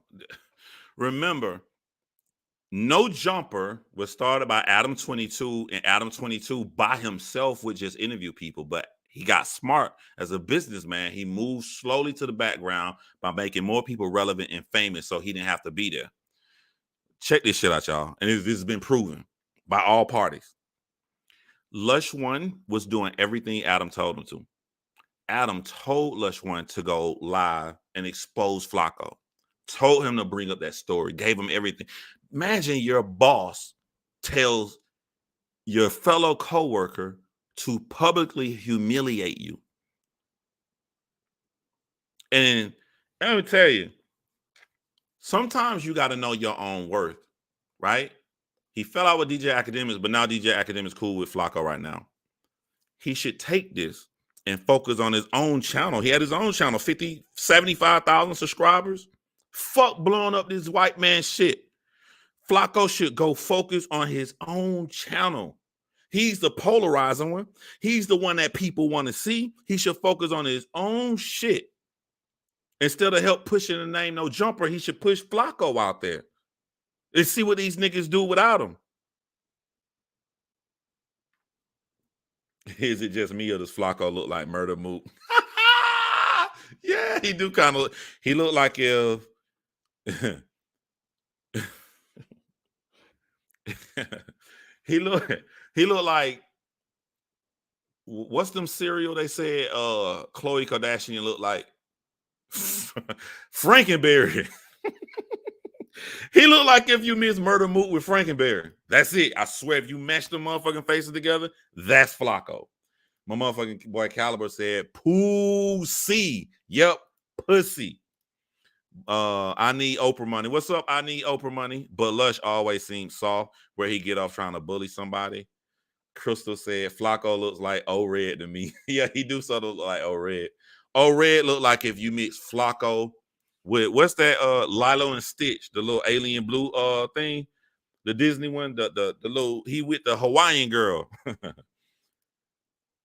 Remember, No Jumper was started by Adam 22, and Adam 22 by himself would just interview people, but he got smart as a businessman. He moved slowly to the background by making more people relevant and famous so he didn't have to be there. Check this shit out, y'all. And this has been proven by all parties. Lush One was doing everything Adam told him to. Adam told Lush One to go live and expose Flakko. Told him to bring up that story. Gave him everything. Imagine your boss tells your fellow coworker to publicly humiliate you. And let me tell you, sometimes you got to know your own worth, right? He fell out with DJ Academics, but now DJ Academics cool with Flakko right now. He should take this and focus on his own channel. He had his own channel, 75,000 subscribers. Fuck blowing up this white man shit. Flakko should go focus on his own channel. He's the polarizing one. He's the one that people want to see. He should focus on his own shit. Instead of help pushing the name No Jumper, he should push Flakko out there. Let's see what these niggas do without him. Is it just me or does Flakko look like Murder Mook? Yeah, he do kind of. He look like if he look like, what's them cereal they said Khloe Kardashian looked like? Frankenberry. He looked like if you miss Murder Mook with Frankenberry. That's it. I swear, if you mash the motherfucking faces together, that's Flakko. My motherfucking boy Caliber said, pussy. Yep, pussy. I need Oprah money. What's up? I need Oprah money. But Lush always seems soft where he get off trying to bully somebody. Crystal said, Flakko looks like O-Red to me. Yeah, he do sort of look like O-Red. O-Red look like if you mix Flakko with, what's that, Lilo and Stitch, the little alien blue thing, the Disney one, the little, he with the Hawaiian girl.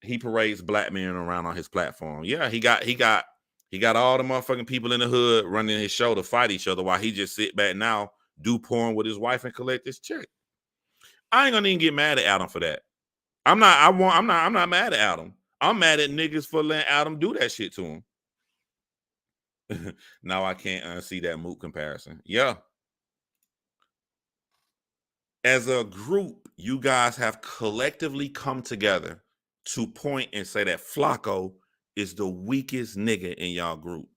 He parades black men around on his platform. Yeah, he got all the motherfucking people in the hood running his show to fight each other while he just sit back now, do porn with his wife and collect his check. I ain't gonna even get mad at Adam for that. I'm not mad at Adam. I'm mad at niggas for letting Adam do that shit to him. Now I can't unsee that Mook comparison. Yeah. As a group, you guys have collectively come together to point and say that Flakko is the weakest nigga in y'all group.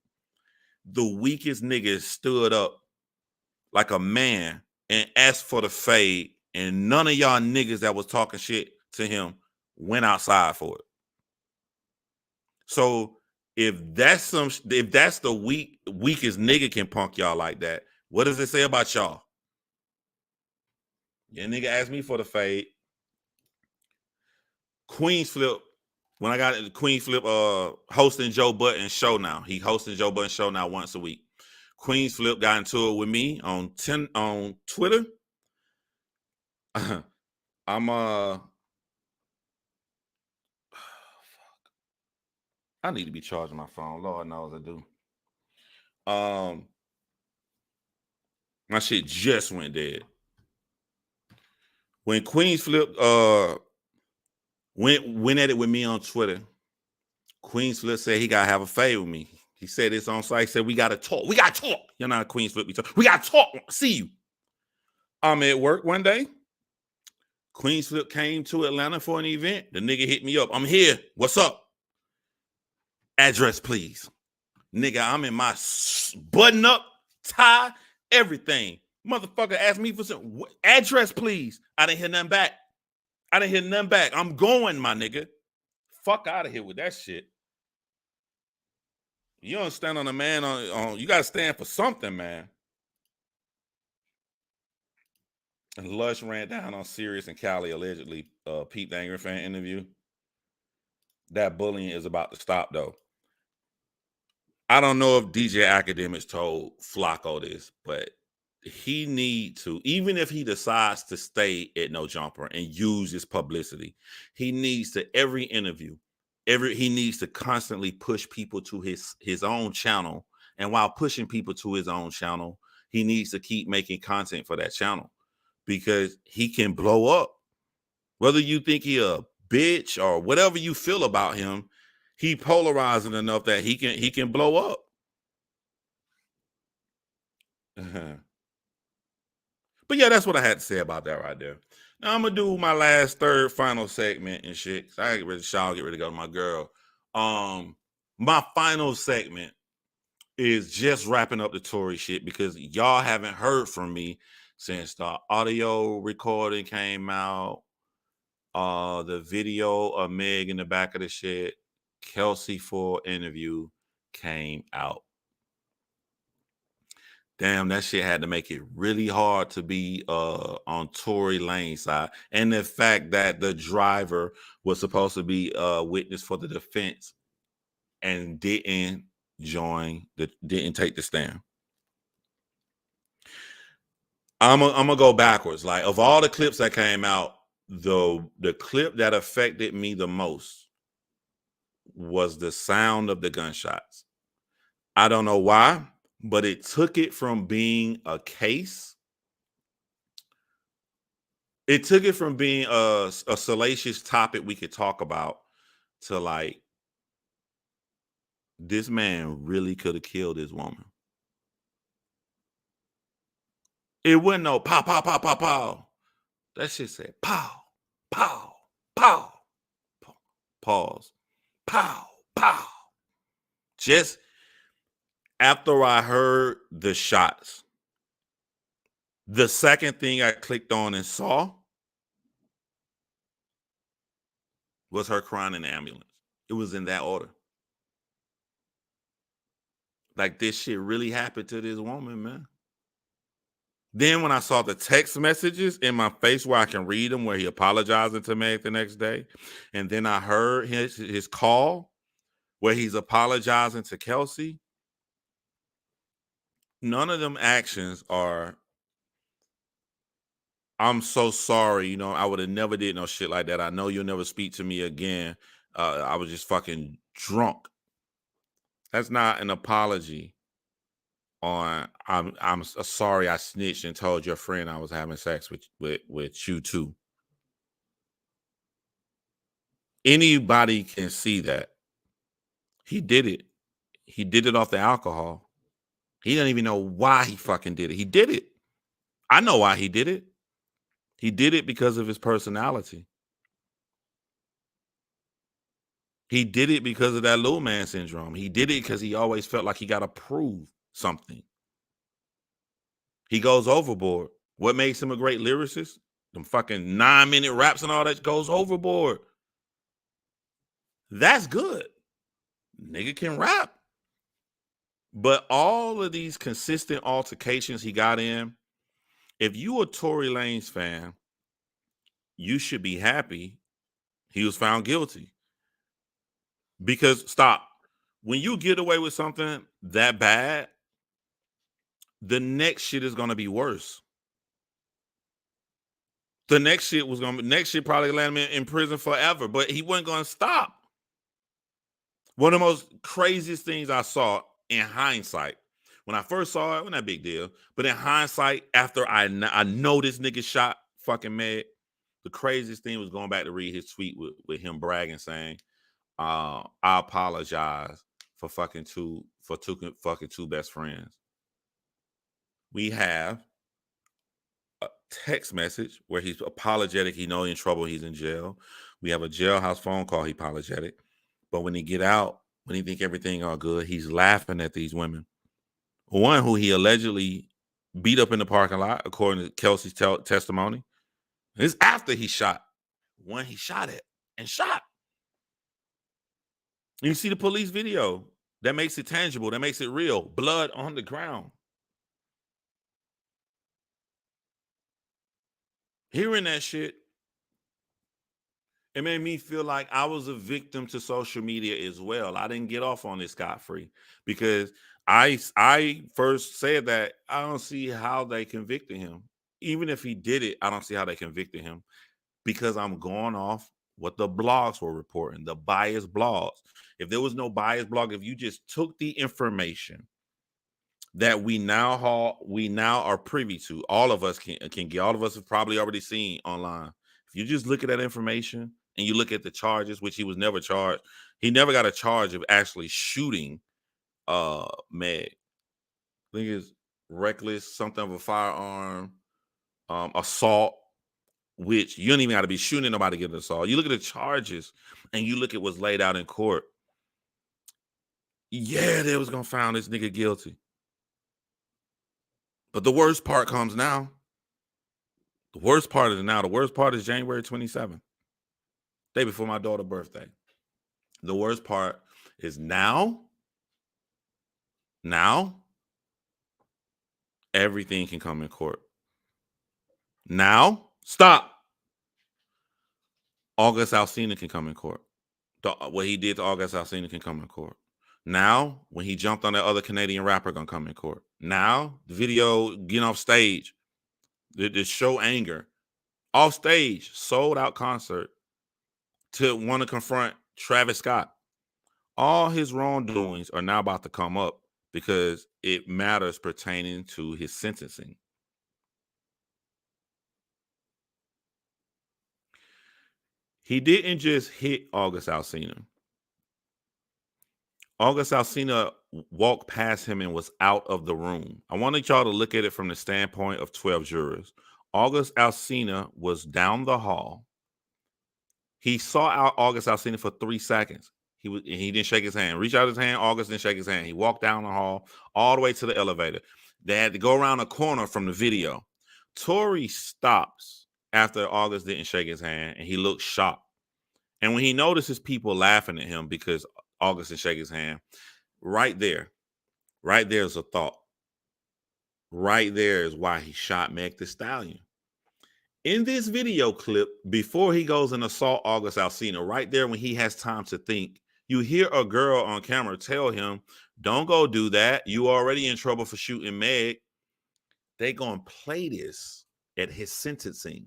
The weakest nigga stood up like a man and asked for the fade, and none of y'all niggas that was talking shit to him went outside for it. So if that's the weakest nigga can punk y'all like that, what does it say about y'all? Your nigga asked me for the fade. Queens Flip, when I got Queens Flip hosting Joe Budden's show now. He hosting Joe Budden's show now once a week. Queens Flip got into it with me on Twitter. I need to be charging my phone. Lord knows I do. My shit just went dead. When Queens Flip went at it with me on Twitter, Queens Flip said he gotta have a fade with me. He said this on site. He said we gotta talk. We gotta talk. You're not a Queens Flip. We gotta talk. See you. I'm at work one day. Queens Flip came to Atlanta for an event. The nigga hit me up. I'm here. What's up? Address, please. Nigga, I'm in my button up, tie, everything. Motherfucker asked me for some address, please. I didn't hear nothing back. I'm going, my nigga. Fuck out of here with that shit. You don't stand on a man on you gotta stand for something, man. And Lush ran down on Sirius and Cali allegedly. Pete the Angry Fan interview. That bullying is about to stop, though. I don't know if DJ Academics told Flakko this, but he need to, even if he decides to stay at No Jumper and use his publicity, he needs to every interview, he needs to constantly push people to his own channel. And while pushing people to his own channel, he needs to keep making content for that channel because he can blow up. Whether you think he a bitch or whatever you feel about him, he polarizing enough that he can blow up. But yeah, that's what I had to say about that right there. Now I'm gonna do my last third final segment and shit. I get ready to shower, get ready to go to my girl. My final segment is just wrapping up the Tory shit because y'all haven't heard from me since the audio recording came out, the video of Meg in the back of the shed, Kelsey for interview came out. Damn, that shit had to make it really hard to be on Tory Lane's side. And the fact that the driver was supposed to be a witness for the defense and didn't take the stand. I'm gonna go backwards. Like, of all the clips that came out, the clip that affected me the most was the sound of the gunshots. I don't know why, but it took it from being a case. It took it from being a salacious topic we could talk about to like, this man really could have killed this woman. It wasn't no pow, pow, pow, pow, pow. That shit said pow, pow, pow. Pause. Pow, pow. Just after I heard the shots, the second thing I clicked on and saw was her crying in the ambulance. It was in that order. Like, this shit really happened to this woman, man. Then when I saw the text messages in my face where I can read them, where he apologizing to Meg the next day, and then I heard his call where he's apologizing to Kelsey, none of them actions are, I'm so sorry, you know, I would have never did no shit like that. I know you'll never speak to me again. I was just fucking drunk. That's not an apology on I'm sorry I snitched and told your friend I was having sex with you too. Anybody can see that. He did it. He did it off the alcohol. He doesn't even know why he fucking did it. He did it. I know why he did it. He did it because of his personality. He did it because of that little man syndrome. He did it because he always felt like he got to prove something. He goes overboard. What makes him a great lyricist? Them fucking 9-minute raps and all that goes overboard. That's good. Nigga can rap. But all of these consistent altercations he got in, if you a Tory Lanez fan, you should be happy he was found guilty. Because, stop, when you get away with something that bad, the next shit is going to be worse. The next shit probably land him in prison forever, but he wasn't going to stop. One of the most craziest things I saw in hindsight, when I first saw it, it wasn't that big deal, but in hindsight, after I know this nigga shot fucking Meg, the craziest thing was going back to read his tweet with him bragging, saying, I apologize for fucking two best friends. We have a text message where he's apologetic. He knows he's in trouble. He's in jail. We have a jailhouse phone call. He apologetic. But when he get out, when he think everything all good, he's laughing at these women. One who he allegedly beat up in the parking lot, according to Kelsey's testimony. This is after he shot. One he shot at and shot. You see the police video. That makes it tangible. That makes it real. Blood on the ground. Hearing that shit, it made me feel like I was a victim to social media as well. I didn't get off on this scot-free because I first said that I don't see how they convicted him. Even if he did it, I don't see how they convicted him because I'm going off what the blogs were reporting, the biased blogs. If there was no biased blog, if you just took the information that we now are privy to, all of us can get, all of us have probably already seen online. If you just look at that information and you look at the charges, which he was never charged, he never got a charge of actually shooting Meg. I think it's reckless, something of a firearm, assault, which you don't even got to be shooting nobody to get an assault. You look at the charges and you look at what's laid out in court. Yeah, they was gonna find this nigga guilty. But the worst part comes now. The worst part is now. The worst part is January 27th, day before my daughter's birthday. The worst part is now. Now, everything can come in court. Now, stop. August Alsina can come in court. What he did to August Alsina can come in court. Now, when he jumped on that other Canadian rapper, gonna come in court. Now, the video getting off stage, the show anger, off stage, sold out concert to want to confront Travis Scott. All his wrongdoings are now about to come up because it matters pertaining to his sentencing. He didn't just hit August Alsina. August Alsina walked past him and was out of the room. I wanted y'all to look at it from the standpoint of 12 jurors. August Alsina was down the hall. He saw out August Alsina for 3 seconds. He didn't shake his hand. Reach out his hand. August didn't shake his hand. He walked down the hall all the way to the elevator. They had to go around a corner from the video. Tory stops after August didn't shake his hand, and he looked shocked. And when he notices people laughing at him because August didn't shake his hand, right there is a thought. Right there is why he shot Meg Thee Stallion. In this video clip, before he goes and assault August Alsina, right there when he has time to think, you hear a girl on camera tell him, don't go do that. You already in trouble for shooting Meg. They gonna play this at his sentencing.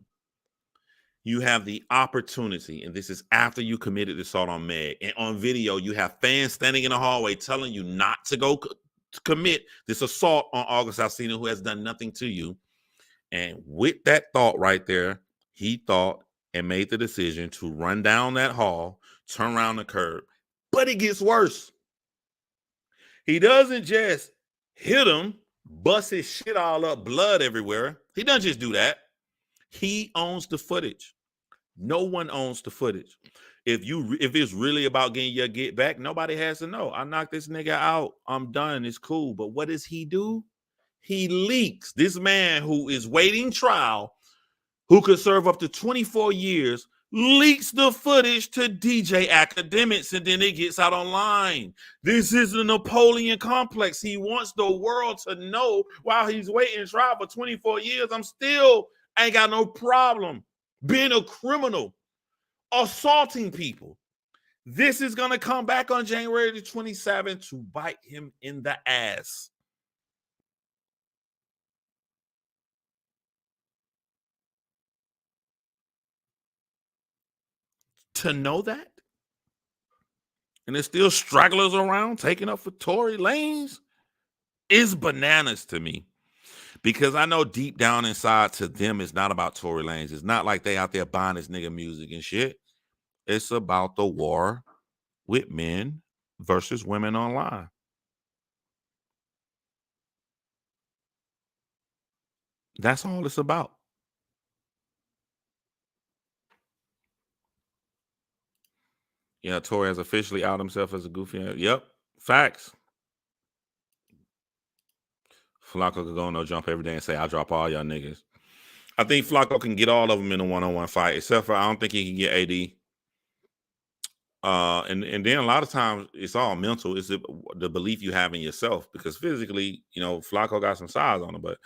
You have the opportunity, and this is after you committed assault on Meg, and on video, you have fans standing in the hallway telling you not to go commit this assault on August Alsina, who has done nothing to you. And with that thought right there, he thought and made the decision to run down that hall, turn around the curb. But it gets worse. He doesn't just hit him, bust his shit all up, blood everywhere. He doesn't just do that. He owns the footage. No one owns the footage. If it's really about getting your get back, nobody has to know. I knocked this nigga out. I'm done. It's cool. But what does he do? He leaks. This man who is waiting trial, who could serve up to 24 years, leaks the footage to DJ Academics, and then it gets out online. This is the Napoleon complex. He wants the world to know while he's waiting trial for 24 years, I ain't got no problem being a criminal, assaulting people. This is going to come back on January the 27th to bite him in the ass. To know that, and there's still stragglers around taking up for Tory Lanez, is bananas to me. Because I know deep down inside to them, it's not about Tory Lanez. It's not like they out there buying this nigga music and shit. It's about the war with men versus women online. That's all it's about. Yeah, Tory has officially outed himself as a goofy. Yep, facts. Flakko could go on no jump every day and say, I'll drop all y'all niggas. I think Flakko can get all of them in a one-on-one fight, except for I don't think he can get AD. And then a lot of times it's all mental. It's the belief you have in yourself, because physically, Flakko got some size on him, but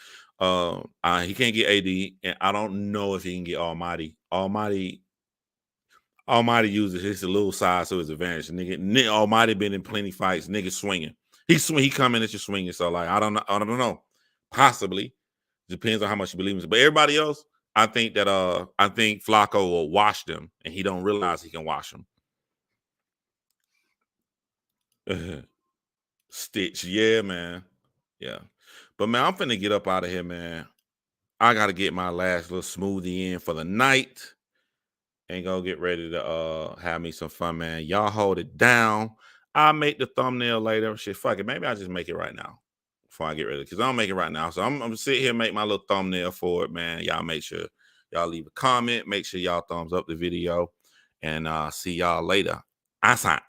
he can't get AD, and I don't know if he can get Almighty. Almighty uses his little size to his advantage. Nigga, Almighty been in plenty fights. Nigga swinging. He coming at you swinging. So like I don't know. Possibly depends on how much you believe in it. But everybody else, I think Flakko will wash them, and he don't realize he can wash them. Stitch, yeah, man, yeah. But man, I'm finna get up out of here, man. I gotta get my last little smoothie in for the night. And go get ready to have me some fun, man. Y'all hold it down. I'll make the thumbnail later. Shit, fuck it. Maybe I'll just make it right now before I get ready, because I don't make it right now. So I'm gonna sit here and make my little thumbnail for it, man. Y'all make sure y'all leave a comment. Make sure y'all thumbs up the video. And see y'all later. I signed.